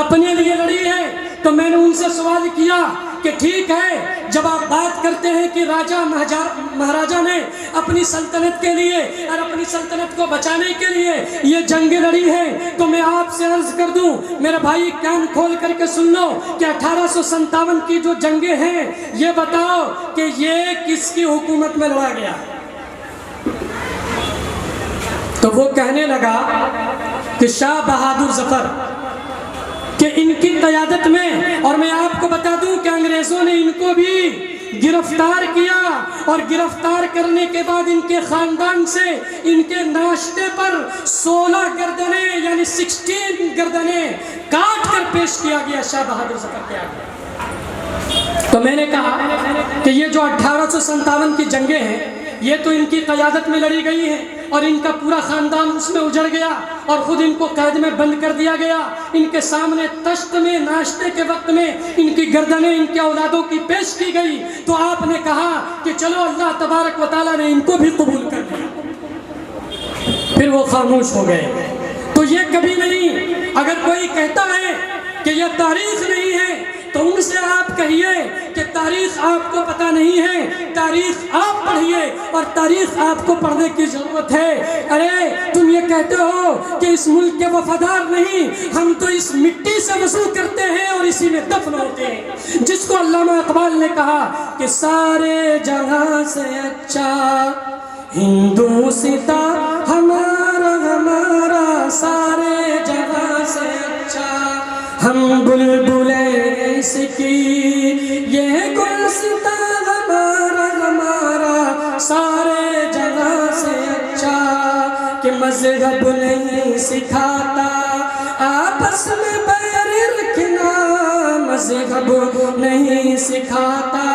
اپنے لیے لڑی ہے۔ تو میں نے ان سے سوال کیا کہ ٹھیک ہے، جب آپ بات کرتے ہیں کہ راجہ مہاراجہ نے اپنی سلطنت کے لیے اور اپنی سلطنت کو بچانے کے لیے یہ جنگیں لڑی ہیں، تو میں آپ سے عرض کر دوں میرے بھائی، کان کھول کر کے سن لو کہ 1857 کی جو جنگیں ہیں یہ بتاؤ کہ یہ کس کی حکومت میں لڑا گیا؟ تو وہ کہنے لگا کہ شاہ بہادر ظفر کہ ان کی قیادت میں، اور میں آپ کو بتا دوں کہ انگریزوں نے ان کو بھی گرفتار کیا اور گرفتار کرنے کے بعد ان کے خاندان سے ان کے ناشتے پر 16 گردنیں یعنی 16 گردنیں کاٹ کر پیش کیا گیا شاہ بہادر ظفر کے آگے۔ تو میں نے کہا کہ یہ جو 1857 کی جنگیں ہیں یہ تو ان کی قیادت میں لڑی گئی ہیں اور ان کا پورا خاندان اس میں اجڑ گیا اور خود ان کو قید میں بند کر دیا گیا، ان کے سامنے تشت میں ناشتے کے وقت میں ان کی گردنیں ان کے اولادوں کی پیش کی گئی، تو آپ نے کہا کہ چلو اللہ تبارک و تعالیٰ نے ان کو بھی قبول کر لیا۔ پھر وہ خاموش ہو گئے۔ تو یہ کبھی نہیں، اگر کوئی کہتا ہے کہ یہ تاریخ نہیں ہے تو ان سے آپ کہیے کہ تاریخ آپ کو پتہ نہیں ہے، تاریخ آپ پڑھیے اور تاریخ آپ کو پڑھنے کی ضرورت ہے۔ ارے تم یہ کہتے ہو کہ اس ملک کے وفادار نہیں، ہم تو اس مٹی سے وضو کرتے ہیں اور اسی میں دفن ہوتے ہیں، جس کو علامہ اقبال نے کہا کہ سارے جہاں سے اچھا ہندوستاں ہمارا ہمارا، سارے جہاں سے اچھا ہم بلبلیں اس کی، یہ گلستاں ہمارا ہمارا، سارے جہاں سے اچھا کہ مذہب نہیں سکھاتا آپس میں بیر رکھنا، مذہب نہیں سکھاتا۔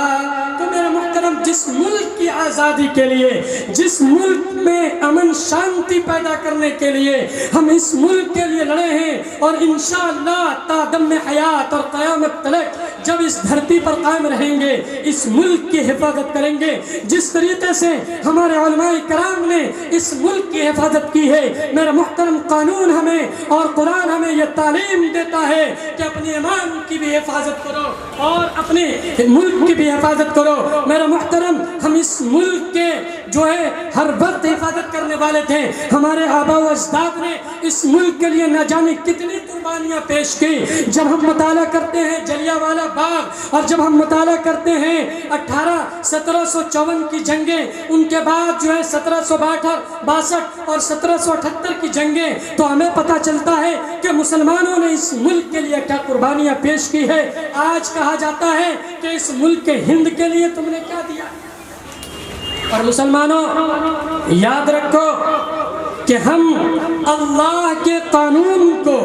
تو میرا محترم، جس ملک کی آزادی کے لیے، جس ملک میں امن شانتی پیدا کرنے کے لیے ہم اس ملک کے لیے لڑے ہیں، اور انشاءاللہ تا دم حیات اور قیامت تلک جب اس دھرتی پر قائم رہیں گے، اس ملک کی حفاظت کریں گے جس طریقے سے ہمارے علماء کرام نے اس ملک کی حفاظت کی ہے۔ میرا محترم، قانون ہمیں اور قرآن ہمیں یہ تعلیم دیتا ہے کہ اپنے ایمان کی بھی حفاظت کرو اور اپنے ملک کی بھی حفاظت کرو۔ میرا محترم، ہم اس ملک کے جو ہے ہر وقت حفاظت کرنے والے تھے۔ ہمارے آباء و اجداد نے اس ملک کے لیے نہ جانے کتنی قربانیاں پیش کی۔ جب ہم مطالعہ کرتے ہیں جلیانوالہ باغ، اور جب ہم مطالعہ کرتے ہیں 1754 کی جنگیں، ان کے بعد جو ہے 1762 اور 1778 کی جنگیں، تو ہمیں پتہ چلتا ہے کہ مسلمانوں نے اس ملک کے لیے کیا قربانیاں پیش کی ہے۔ آج کہا جاتا ہے کہ اس ملک کے ہند کے لیے تم نے کیا دیا؟ اور مسلمانوں، یاد رکھو کہ ہم اللہ کے قانون کو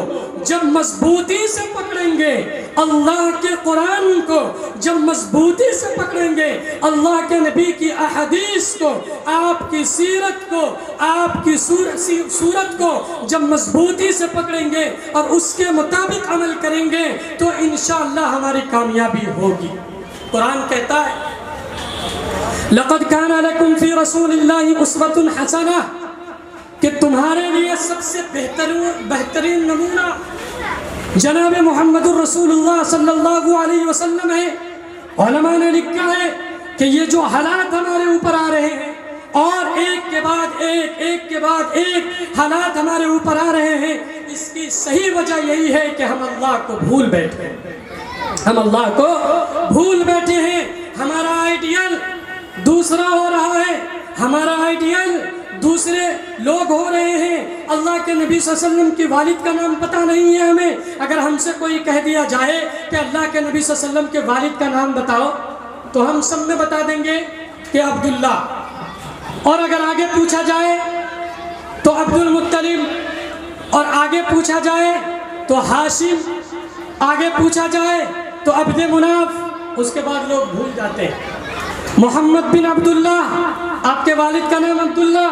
جب مضبوطی سے پکڑیں گے، اللہ کے قرآن کو جب مضبوطی سے پکڑیں گے، اللہ کے نبی کی احادیث کو، آپ کی سیرت کو، آپ کی صورت کو جب مضبوطی سے پکڑیں گے اور اس کے مطابق عمل کریں گے، تو انشاءاللہ ہماری کامیابی ہوگی۔ قرآن کہتا ہے لَقَدْ كَانَ لَكُمْ فِي رَسُولِ اللَّهِ أُسْوَةٌ حَسَنَةٌ، کہ تمہارے لیے سب سے بہترین نمونہ جناب محمد الرسول اللہ صلی اللہ علیہ وسلم ہے۔ علماء نے لکھا ہے کہ یہ جو حالات ہمارے اوپر آ رہے ہیں، اور ایک کے بعد ایک حالات ہمارے اوپر آ رہے ہیں، اس کی صحیح وجہ یہی ہے کہ ہم اللہ کو بھول بیٹھے ہیں، ہم اللہ کو بھول بیٹھے ہیں۔ ہمارا آئیڈیل دوسرا ہو رہا ہے، ہمارا آئیڈیل دوسرے لوگ ہو رہے ہیں۔ اللہ کے نبی صلی اللہ علیہ وسلم کی والد کا نام پتہ نہیں ہے ہمیں۔ اگر ہم سے کوئی کہہ دیا جائے کہ اللہ کے نبی صلی اللہ علیہ وسلم کے والد کا نام بتاؤ، تو ہم سب میں بتا دیں گے کہ عبداللہ، اور اگر آگے پوچھا جائے تو عبد المطلب، اور آگے پوچھا جائے تو ہاشم، آگے پوچھا جائے تو عبد مناف، اس کے بعد لوگ بھول جاتے ہیں۔ محمد بن عبداللہ، آپ کے والد کا نام عبداللہ،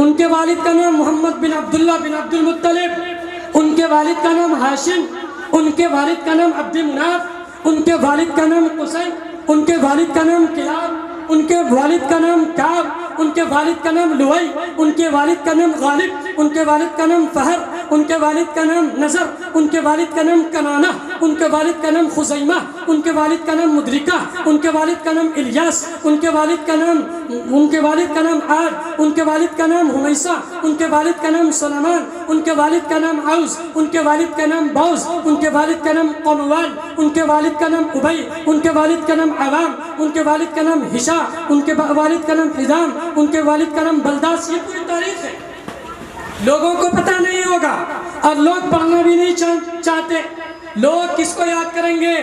ان کے والد کا نام محمد بن عبداللہ بن عبد المطلب، ان کے والد کا نام ہاشم، ان کے والد کا نام عبد مناف، ان کے والد کا نام قصی، ان کے والد کا نام کلاب، ان کے والد کا نام کعب، ان کے والد کا نام لوئی، ان کے والد کا نام غالب، ان کے والد کا نام فہر، ان کے والد کا نام نظر، ان کے والد کا نام کنانہ، ان کے والد کا نام خزیمہ، ان کے والد کا نام مدرکہ، ان کے والد کا نام الیاس، ان کے والد کا نام عاد، ان کے والد کا نام حمیسہ، ان کے والد کا نام سلیمان، ان کے والد کا نام عوز، ان کے والد کا نام بوز، ان کے والد کا نام قموال، ان کے والد کا نام ابی، ان کے والد کا نام عوام، ان کے والد کا نام ہشام، ان کے والد کا نام حزام، ان کے والد کا نام بلداس۔ یہ پوری تاریخ ہے، لوگوں کو پتہ نہیں ہوگا اور لوگ پڑھنا بھی نہیں چاہتے۔ لوگ کس کو یاد کریں گے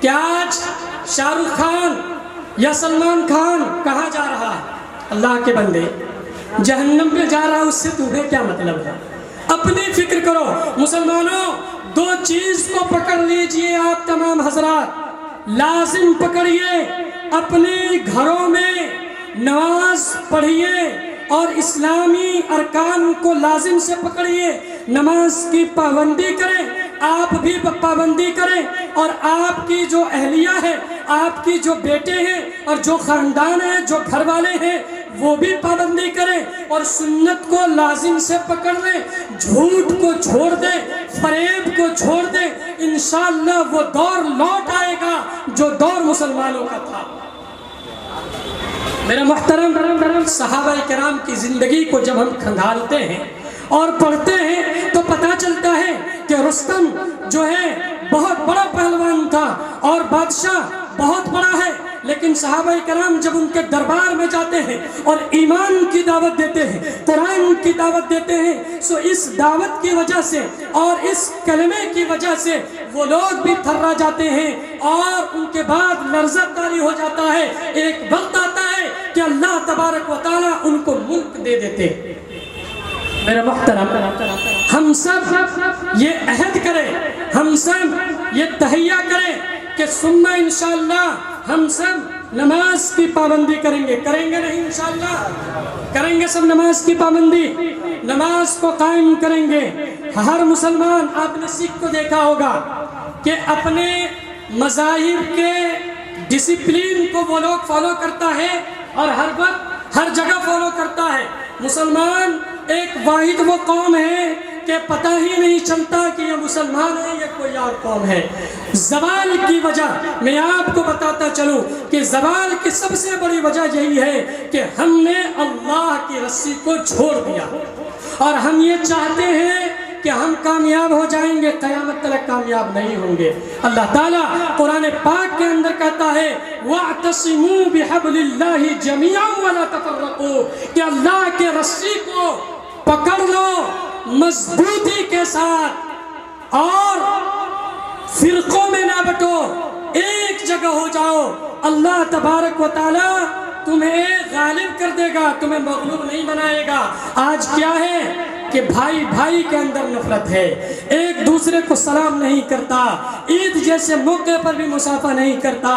کہ آج شاہ رخ خان یا سلمان خان کہاں جا رہا ہے؟ اللہ کے بندے، جہنم پہ جا رہا ہے، اس سے تمہیں کیا مطلب ہے؟ اپنی فکر کرو۔ مسلمانوں، دو چیز کو پکڑ لیجئے آپ تمام حضرات، لازم پکڑیے، اپنے گھروں میں نماز پڑھیے اور اسلامی ارکان کو لازم سے پکڑیے، نماز کی پابندی کریں، آپ بھی پابندی کریں، اور آپ کی جو اہلیہ ہے، آپ کی جو بیٹے ہیں اور جو خاندان ہیں، جو گھر والے ہیں، وہ بھی پابندی کریں اور سنت کو لازم سے پکڑ لیں، جھوٹ کو چھوڑ دیں، فریب کو چھوڑ دیں۔ انشاءاللہ وہ دور لوٹ آئے گا جو دور مسلمانوں کا تھا۔ میرا محترم صحابہ کرام کی زندگی کو جب ہم کھنگالتے ہیں اور پڑھتے ہیں تو پتہ چلتا ہے کہ رستم جو ہے بہت بڑا پہلوان تھا اور بادشاہ بہت بڑا ہے، لیکن صحابہ کرام جب ان کے دربار میں جاتے ہیں اور ایمان کی دعوت دیتے ہیں، قرآن کی دعوت دیتے ہیں، سو اس دعوت کی وجہ سے اور اس کلمے کی وجہ سے وہ لوگ بھی تھرا جاتے ہیں اور ان کے بعد لرزہ طاری ہو جاتا ہے۔ ایک وقت آتا ہے کہ اللہ تبارک و تعالیٰ ان کو ملک دے دیتے ہیں۔ میرا محترم، ہم سب یہ عہد کریں، ہم سب یہ تہیہ کریں کہ ثم انشاءاللہ ہم سب نماز کی پابندی کریں گے نہیں انشاءاللہ؟ کریں گے سب نماز کی پابندی، نماز کو قائم کریں گے۔ ہر مسلمان، آپ نے سکھ کو دیکھا ہوگا کہ اپنے مذاہب کے ڈسپلین کو وہ لوگ فالو کرتا ہے اور ہر وقت ہر جگہ فالو کرتا ہے۔ مسلمان ایک واحد وہ قوم ہے کہ پتہ ہی نہیں چلتا کہ یہ مسلمان ہے یا کوئی اور قوم ہے۔ زوال کی وجہ میں آپ کو بتاتا چلوں کہ زوال کی سب سے بڑی وجہ یہی ہے کہ ہم نے اللہ کی رسی کو چھوڑ دیا اور ہم یہ چاہتے ہیں کہ ہم کامیاب ہو جائیں گے، قیامت تک کامیاب نہیں ہوں گے۔ اللہ تعالیٰ قرآن پاک کے اندر کہتا ہے وَاعْتَصِمُوا بِحَبْلِ اللَّهِ جَمِيعًا وَلَا تَفَرَّقُوا، کہ اللہ کے رسی کو پکڑ لو مضبوطی کے ساتھ اور فرقوں میں نہ بٹو، ایک جگہ ہو جاؤ۔ اللہ تبارک و تعالیٰ تمہیں غالب کر دے گا، تمہیں مغلوب نہیں بنائے گا۔ آج کیا ہے کہ بھائی بھائی کے اندر نفرت ہے، ایک دوسرے کو سلام نہیں کرتا، عید جیسے موقع پر بھی مصافحہ نہیں کرتا،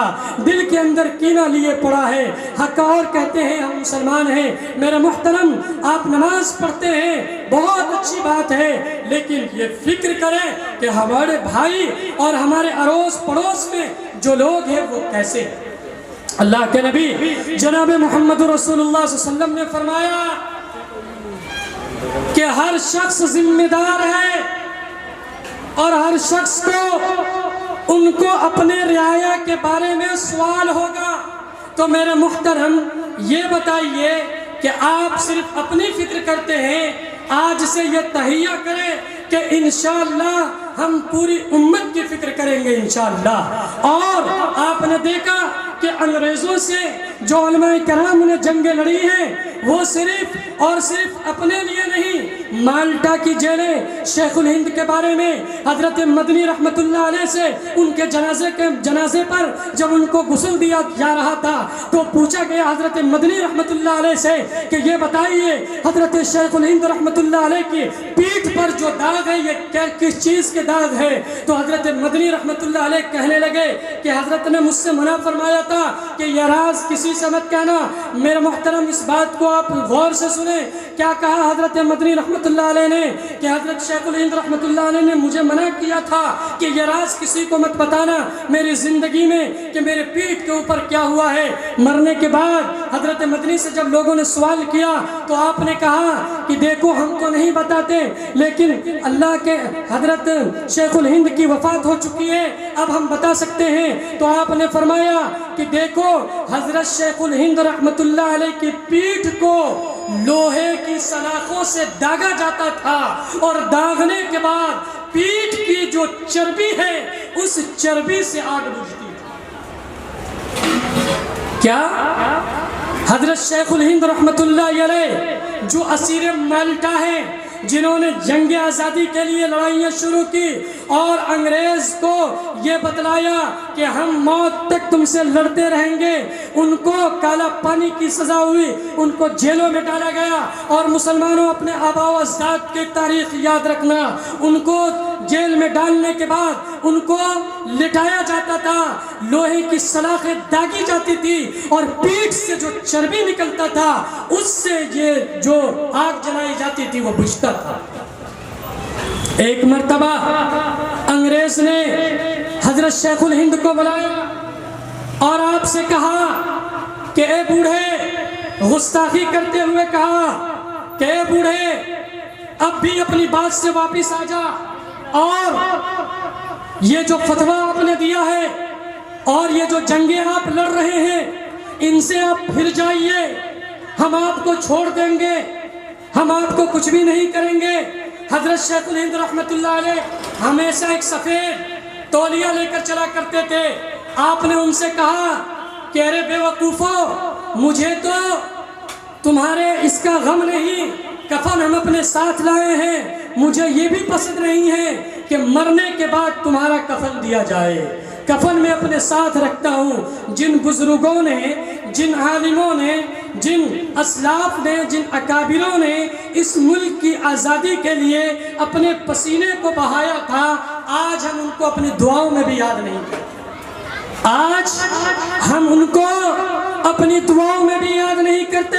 دل کے اندر کینہ لیے پڑا ہے، حق اور کہتے ہیں ہم مسلمان ہیں۔ میرا محترم، آپ نماز پڑھتے ہیں، بہت اچھی بات ہے، لیکن یہ فکر کریں کہ ہمارے بھائی اور ہمارے اڑوس پڑوس میں جو لوگ ہیں وہ کیسے ہیں۔ اللہ کے نبی جناب محمد رسول اللہ صلی اللہ علیہ وسلم نے فرمایا کہ ہر شخص ذمہ دار ہے اور ہر شخص کو ان کو اپنے رعایا کے بارے میں سوال ہوگا۔ تو میرے محترم، یہ بتائیے کہ آپ صرف اپنی فکر کرتے ہیں؟ آج سے یہ تہیہ کریں کہ انشاءاللہ ہم پوری امت کی فکر کریں گے انشاءاللہ۔ اور آپ نے دیکھا کہ انگریزوں سے جو علماء کرام نے جنگیں لڑی ہیں وہ صرف اور صرف اپنے لیے نہیں، مالٹا کی جیلیں، شیخ الہند کے بارے میں حضرت مدنی رحمت اللہ علیہ سے ان کے جنازے پر جب ان کو غسل دیا جا رہا تھا تو پوچھا گیا حضرت مدنی رحمت اللہ علیہ سے کہ یہ بتائیے حضرت شیخ الہند رحمت اللہ علیہ کی پیٹھ پر جو داغ ہے یہ کس چیز کے داغ ہے؟ تو حضرت مدنی رحمت اللہ علیہ کہنے لگے کہ حضرت نے مجھ سے منع فرمایا تھا کہ یہ راز کسی سے مت کہنا۔ میرے محترم، اس بات کو آپ غور سے سنیں، کیا کہا حضرت مدنی رحمت اللہ علیہ نے کہ حضرت شیخ الہند رحمت اللہ علیہ نے مجھے منع کیا تھا کہ یہ راز کسی کو مت بتانا میری زندگی میں کہ میرے پیٹھ کے اوپر کیا ہوا ہے۔ مرنے کے بعد حضرت مدنی سے جب لوگوں نے سوال کیا تو آپ نے کہا کہ دیکھو ہم تو نہیں بتاتے، لیکن اللہ کے حضرت شیخ الہند کی وفات ہو چکی ہے، اب ہم بتا سکتے ہیں۔ تو آپ نے فرمایا کہ دیکھو حضرت شیخ الہند رحمت اللہ علیہ کی پیٹھ کو لوہے کی سلاخوں سے داغا جاتا تھا اور داغنے کے بعد پیٹھ کی جو چربی ہے اس چربی سے آگ بجھتی تھی۔ کیا حضرت شیخ الہند رحمت اللہ علیہ جو اسیر مالٹا ہیں، جنہوں نے جنگ آزادی کے لیے لڑائیاں شروع کی اور انگریز کو یہ بتلایا کہ ہم موت تک تم سے لڑتے رہیں گے، ان کو کالا پانی کی سزا ہوئی، ان کو جیلوں میں ڈالا گیا۔ اور مسلمانوں، اپنے آباء و اجداد کی تاریخ یاد رکھنا، ان کو جیل میں ڈالنے کے بعد ان کو لٹایا جاتا تھا، لوہے کی سلاخیں داغی جاتی تھی اور پیٹھ سے جو چربی نکلتا تھا اس سے یہ جو آگ جلائی جاتی تھی وہ بجھتا تھا۔ ایک مرتبہ انگریز نے حضرت شیخ الہند کو بلایا اور آپ سے کہا کہ اے بوڑھے، گستاخی کرتے ہوئے کہا کہ اے بوڑھے اب بھی اپنی بات سے واپس آ جا، اور یہ جو فتویٰ آپ نے دیا ہے اور یہ جو جنگیں آپ لڑ رہے ہیں ان سے آپ پھر جائیے، ہم آپ کو چھوڑ دیں گے، ہم آپ کو کچھ بھی نہیں کریں گے۔ حضرت شیخ الہند رحمۃ اللہ علیہ ہمیشہ ایک سفید تولیہ لے کر چلا کرتے تھے۔ آپ نے ان سے کہا کہ ارے بے وقوفو، مجھے تو تمہارے اس کا غم نہیں، کفن ہم اپنے ساتھ لائے ہیں، مجھے یہ بھی پسند نہیں ہے کہ مرنے کے بعد تمہارا کفن دیا جائے، کفن میں اپنے ساتھ رکھتا ہوں۔ جن بزرگوں نے، جن عالموں نے، جن اسلاف نے، جن اکابروں نے اس ملک کی آزادی کے لیے اپنے پسینے کو بہایا تھا، آج ہم ان کو اپنی دعاؤں میں بھی یاد نہیں کرتے، آج ہم ان کو اپنی دعاؤں میں بھی یاد نہیں کرتے۔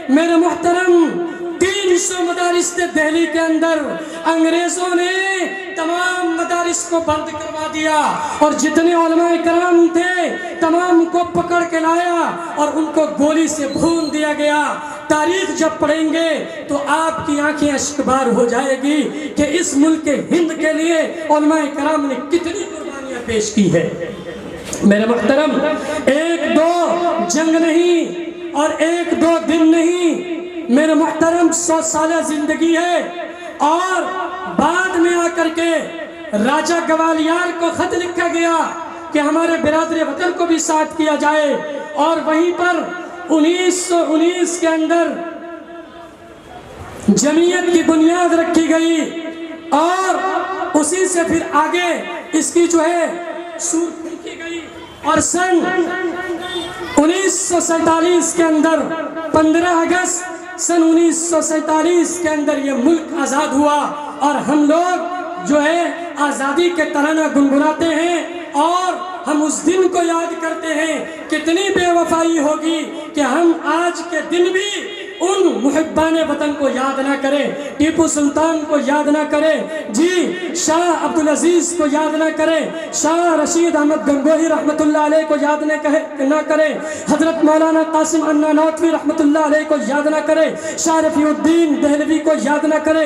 میرے محترم، 300 مدارس تھے دہلی کے اندر، انگریزوں نے تمام مدارس کو بند کروا دیا اور جتنے علماء کرام تھے تمام کو پکڑ کے لایا اور ان کو گولی سے بھون دیا گیا۔ تاریخ جب پڑھیں گے تو آپ کی آنکھیں اشکبار ہو جائے گی کہ اس ملک ہند کے لیے علماء کرام نے کتنی قربانیاں پیش کی ہے۔ میرے محترم، ایک دو جنگ نہیں اور ایک دو دن نہیں، میرے محترم 100 سالہ زندگی ہے، اور بعد میں آ کر کے راجہ گوالیار کو خط لکھا گیا کہ ہمارے برادر وطن کو بھی ساتھ کیا جائے، اور وہیں پر 1919 کے اندر جمعیت کی بنیاد رکھی گئی، اور اسی سے پھر آگے اس کی جو ہے صورت لکھی گئی، اور سن 1947 کے اندر 15 اگست سن 1947 کے اندر یہ ملک آزاد ہوا، اور ہم لوگ جو ہے آزادی کے ترانہ گنگناتے ہیں اور ہم اس دن کو یاد کرتے ہیں۔ کتنی بے وفائی ہوگی کہ ہم آج کے دن بھی ان محبان وطن کو یاد نہ کریں، ٹیپو سلطان کو یاد نہ کریں، جی شاہ عبدالعزیز کو یاد نہ کریں، شاہ رشید احمد گنگوہی رحمت اللہ علیہ کو یاد نہ کریں، حضرت مولانا قاسم انا نانوتوی رحمت اللہ علیہ کو یاد نہ کریں، شاہ رفیع الدین دہلوی کو یاد نہ کریں۔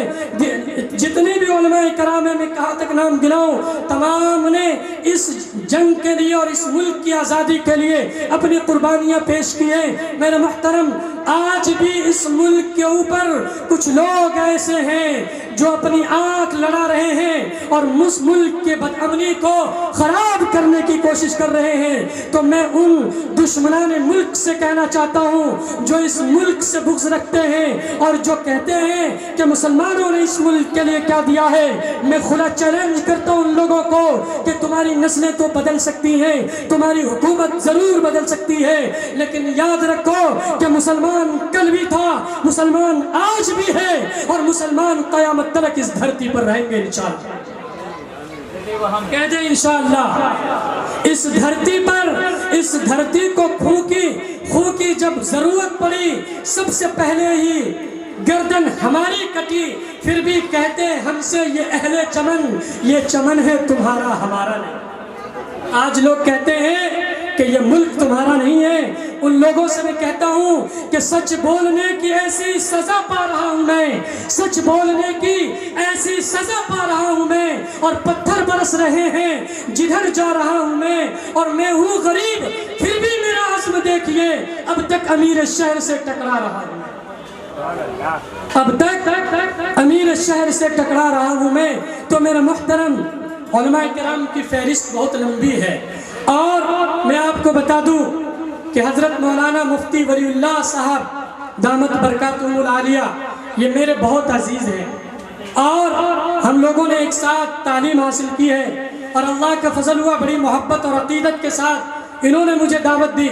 جتنی بھی علماء کرام میں کہاں تک نام گناؤں، تمام نے اس جنگ کے لیے اور اس ملک کی آزادی کے لیے اپنی قربانیاں پیش کی ہیں۔ میرے محترم، آج بھی اس ملک کے اوپر کچھ لوگ ایسے ہیں جو اپنی آنکھ لڑا رہے ہیں اور اس ملک کے بدامنی کو خراب کرنے کی کوشش کر رہے ہیں۔ تو میں ان دشمنان ملک سے کہنا چاہتا ہوں جو اس ملک سے بغض رکھتے ہیں اور جو کہتے ہیں کہ مسلمانوں نے اس ملک کے لیے کیا دیا ہے، میں کھلا چیلنج کرتا ہوں ان لوگوں کو کہ تمہاری نسلیں تو بدل سکتی ہیں، تمہاری حکومت ضرور بدل سکتی ہے، لیکن یاد رکھو کہ مسلمان کل بھی تھا، مسلمان آج بھی ہے، اور مسلمان قیامت تک اس دھرتی پر رہیں گے انشاءاللہ۔ کہہ دیں انشاءاللہ۔ اس دھرتی پر، اس دھرتی کو پھونکی جب ضرورت پڑی، سب سے پہلے ہی گردن ہماری کٹی، پھر بھی کہتے ہم سے یہ اہل چمن، یہ چمن ہے تمہارا ہمارا نہیں۔ آج لوگ کہتے ہیں کہ یہ ملک تمہارا نہیں ہے، ان لوگوں سے میں کہتا ہوں کہ سچ بولنے کی ایسی سزا پا رہا ہوں میں، سچ بولنے کی ایسی سزا پا رہا ہوں میں، اور پتھر برس رہے ہیں جدھر جا رہا ہوں میں، اور میں ہوں غریب، پھر بھی میرا عزم دیکھیے، اب تک امیر شہر سے ٹکرا رہا ہوں، اب تک امیر شہر سے ٹکرا رہا ہوں میں۔ تو میرا محترم، علماء کرام کی فہرست بہت لمبی ہے، اور میں آپ کو بتا دوں کہ حضرت مولانا مفتی ولی اللہ صاحب دامت برکاتہم العالیہ یہ میرے بہت عزیز ہیں، اور ہم لوگوں نے ایک ساتھ تعلیم حاصل کی ہے، اور اللہ کا فضل ہوا بڑی محبت اور عقیدت کے ساتھ انہوں نے مجھے دعوت دی۔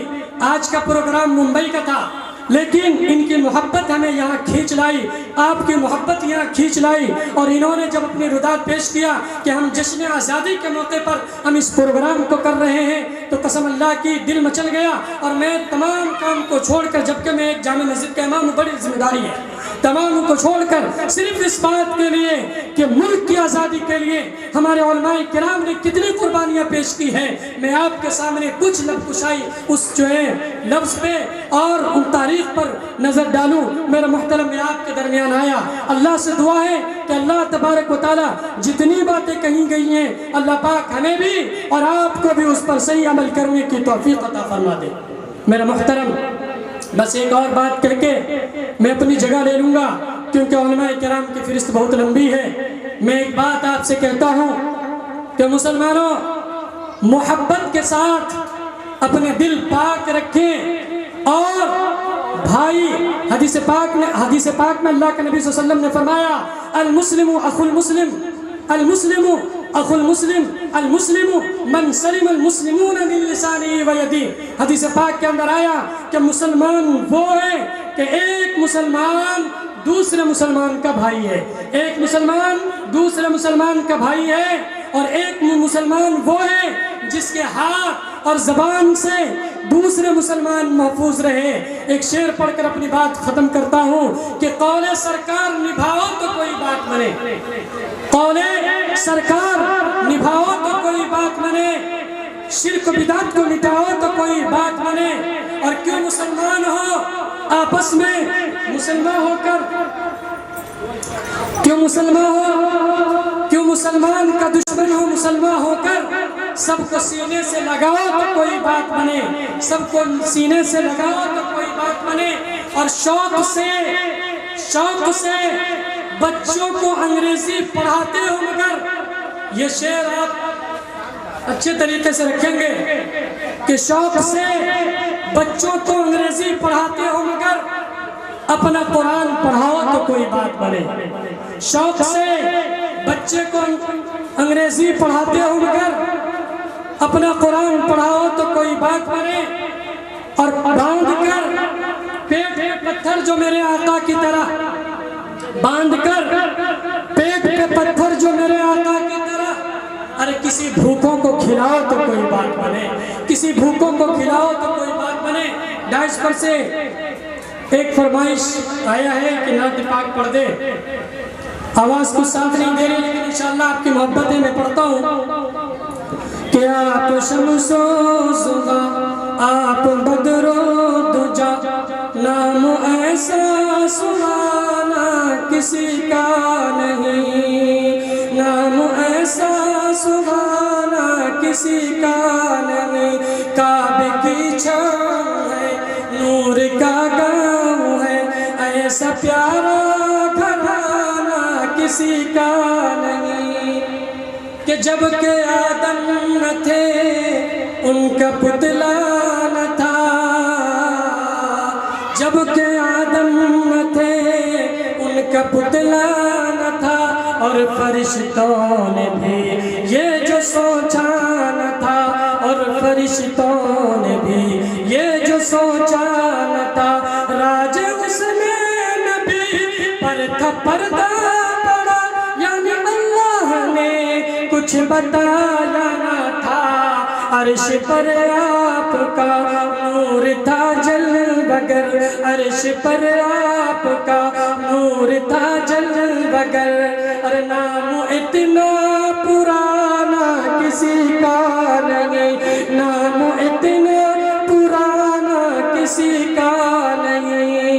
آج کا پروگرام ممبئی کا تھا، لیکن ان کی محبت ہمیں یہاں کھینچ لائی، آپ کی محبت یہاں کھینچ لائی، اور انہوں نے جب اپنی رداد پیش کیا کہ ہم جشن آزادی کے موقع پر ہم اس پروگرام کو کر رہے ہیں، تو قسم اللہ کی دل مچل گیا، اور میں تمام کام کو چھوڑ کر، جبکہ میں ایک جامع مسجد کا امام ہوں، بڑی ذمہ داری ہے، تمام کو چھوڑ کر صرف اس بات کے لیے کہ ملک کی آزادی کے لیے ہمارے علماء کرام نے کتنی قربانیاں پیش کی ہیں، میں آپ کے سامنے کچھ لفظ کشائی اس جو ہے لفظ پہ اور ان تاریخ پر نظر ڈالوں۔ میرا محترم، میں آپ کے درمیان آیا، اللہ سے دعا ہے کہ اللہ تبارک و تعالیٰ جتنی باتیں کہیں گئی ہیں اللہ پاک ہمیں بھی اور آپ کو بھی اس پر صحیح عمل کرنے کی توفیق عطا فرما دے۔ میرا محترم، بس ایک اور بات کہہ کے میں اپنی جگہ لے لوں گا کیونکہ علماء کرام کی فہرست بہت لمبی ہے۔ میں ایک بات آپ سے کہتا ہوں کہ مسلمانوں، محبت کے ساتھ اپنے دل پاک رکھیں اور بھائی، حدیث پاک میں اللہ کے نبی صلی اللہ علیہ وسلم نے فرمایا المسلم اخو المسلم، المسلم اخو المسلم، المسلم من سلم المسلمون من لسانه ويده۔ حدیث پاک کے اندر آیا کہ مسلمان وہ ہے کہ ایک مسلمان دوسرے مسلمان کا بھائی ہے، ایک مسلمان دوسرے مسلمان کا بھائی ہے، اور ایک مسلمان وہ ہے جس کے ہاتھ اور زبان سے دوسرے مسلمان محفوظ رہے۔ ایک شعر پڑھ کر اپنی بات ختم کرتا ہوں کہ قول سرکار نبھاؤ تو کوئی بات بنے، قول سرکار نبھاؤ تو کوئی بات بنے، شرک و بدعت کو مٹاؤ تو کوئی بات بنے، اور کیوں مسلمان ہو آپس میں مسلمان ہو کر، کیوں مسلمان کا دشمن ہو مسلمان ہو کر سب کو سینے سے لگاؤ تو کوئی بات بنے، سب کو سینے سے لگاؤ تو کوئی بات بنے، اور شوق سے بچوں کو انگریزی پڑھاتے ہو، مگر یہ شعر آپ اچھے طریقے سے رکھیں گے کہ شوق سے بچوں کو انگریزی پڑھاتے ہو مگر اپنا قرآن پڑھاؤ تو کوئی بات بنے۔ شوق سے بچے کو انگریزی پڑھاتے ہو مگر اپنا قرآن پڑھاؤ تو کوئی بات بنے، اور باندھ کر پیٹ پہ پتھر جو میرے آقا کی طرح، باندھ کر پیٹ پہ پتھر جو میرے آقا کی طرح، ارے کسی بھوکوں کو کھلاؤ تو کوئی بات بنے، کسی بھوکوں کو کھلاؤ تو کوئی بات بنے۔ ڈائس پر سے ایک فرمائش آیا ہے کہ نعت پاک پڑھ دے، آواز کو ساتھ نہیں دے رہی لیکن انشاءاللہ آپ کی محبتیں میں پڑھتا ہوں کہ آپ شمس و ضحا، آپ بدر و دجا، نام ایسا سہانا کسی کا نہیں، نام ایسا سہانا کسی کا نہیں، کعبے کی چھاؤں ہے، نور کا گاؤں ہے، ایسا پیارا گھرانہ کسی کا نہیں، کہ جب کہ آدم نہ تھے ان کا پتلا نہ تھا، جب کہ آدم نہ تھے ان کا پتلا نہ تھا، اور فرشتوں نے بھی یہ جو سوچا نہ تھا، اور فرشتوں نے بھی یہ جو سوچا نہ تھا، راج اس میں نبی پر تھا پردہ پڑا، یعنی اللہ نے کچھ بتایا نہ تھا، عرش پر آپ کا نور تھا جل بگر، عرش پر آپ کا نور تھا جل بگر، اور نام اتنا پرانا کسی کا نہیں، نام اتنا پرانا کسی کا نہیں۔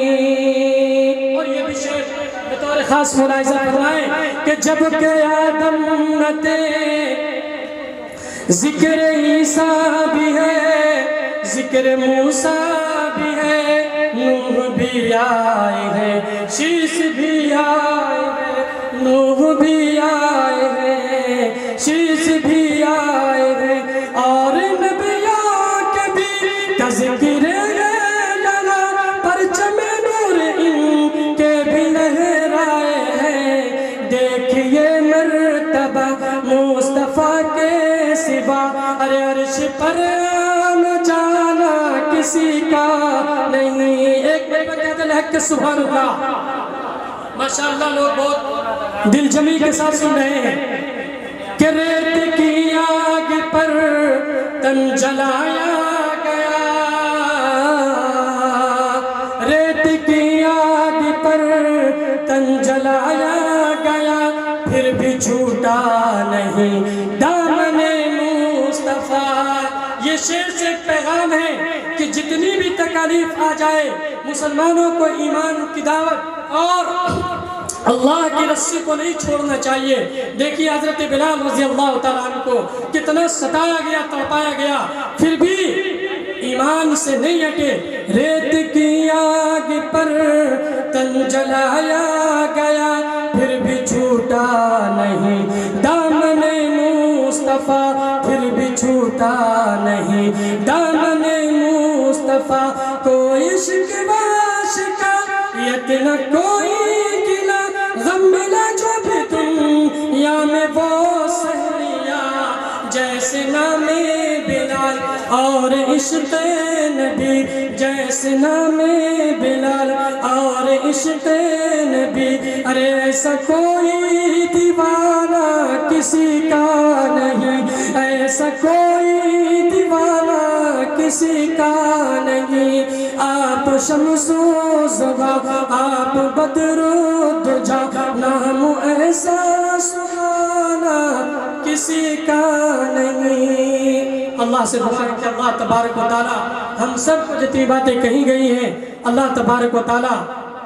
اور یہ بھی شعر بطور خاص ملاحظہ فرمائیں کہ جب کہ آدم نہ تھے ذکر عیسیٰ بھی ہے، ذکر موسیٰ بھی ہے، نوح بھی آئے ہیں، شیش بھی آئے ہیں، نوح بھی آئے ہیں، شیش بھی آئے ہیں، اور نبیوں کے بھی تذکر ہے لگا، پرچم نور ان کے بھی لہرائے ہیں، دیکھیے مرتبہ مصطفیٰ کے سوا، ارے عرش پر آنا جانا کسی کا نہیں۔ ایک بار کہتے ہیں لہک کے سبحان اللہ، ماشاءاللہ لوگ بہت دل جمی کے ساتھ سن رہے ہیں کہ ریت کی آگ پر تن جلایا گیا، ریت کی آگ پر نہیں دامن مصطفیٰ. یہ شعر سے ایک پیغام ہے کہ جتنی بھی تکالیف آ جائے مسلمانوں کو ایمان کی دعوت اور اللہ کی رسی کو نہیں چھوڑنا چاہیے. دیکھیے حضرت بلال رضی اللہ تعالیٰ عنہ کو کتنا ستایا گیا تڑپایا گیا پھر بھی ایمان سے نہیں ہٹے. ریت کی آگ پر تن جلایا گیا پھر بھی چھوٹا نہیں دامن مصطفیٰ پھر بھی چھوٹا نہیں دامن مصطفیٰ. کوئی شکوہ شکایت نہ کوئی گلا غم ملا جو بھی دنیا میں وہ سہ لیا. جیسے نام بلال اور عشق نبی جیسے نام بلال اور عشق نبی. ارے ایسا کوئی دیوانہ کسی کا نہیں ایسا کوئی دیوانہ کسی کا نہیں. آپ شمس و ضحیٰ آپ بدر و دجا نام ایسا سہانا کسی کا نہیں. اللہ سے دعا ہے کہ اللہ تبارک و تعالی ہم سب کو جتنی باتیں کہی گئی ہیں اللہ تبارک و تعالی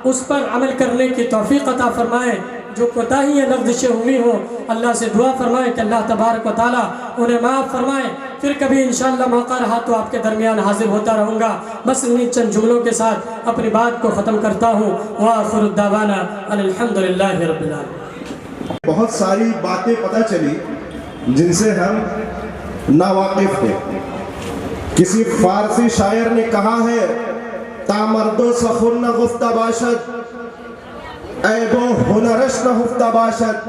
اس پر عمل کرنے کی توفیق عطا فرمائے. جو کوتاہیاں لغزشیں ہوئی ہوں اللہ سے دعا فرمائے کہ اللہ تبارک و تعالی انہیں معاف فرمائے. پھر کبھی انشاءاللہ موقع رہا تو آپ کے درمیان حاضر ہوتا رہوں گا. بس انہیں چند جملوں کے ساتھ اپنی بات کو ختم کرتا ہوں. وآخر الدعوانا ان الحمدللہ رب العالمین. بہت ساری باتیں پتہ چلی جن سے ہم ناواقف تھے. کسی فارسی شاعر نے کہا ہے تا مرد و سخن گفتہ باشد عیب و ہنرش نہ ہفتہ باشد.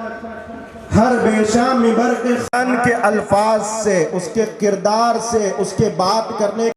ہر بے شام برق خان کے الفاظ سے اس کے کردار سے اس کے بات کرنے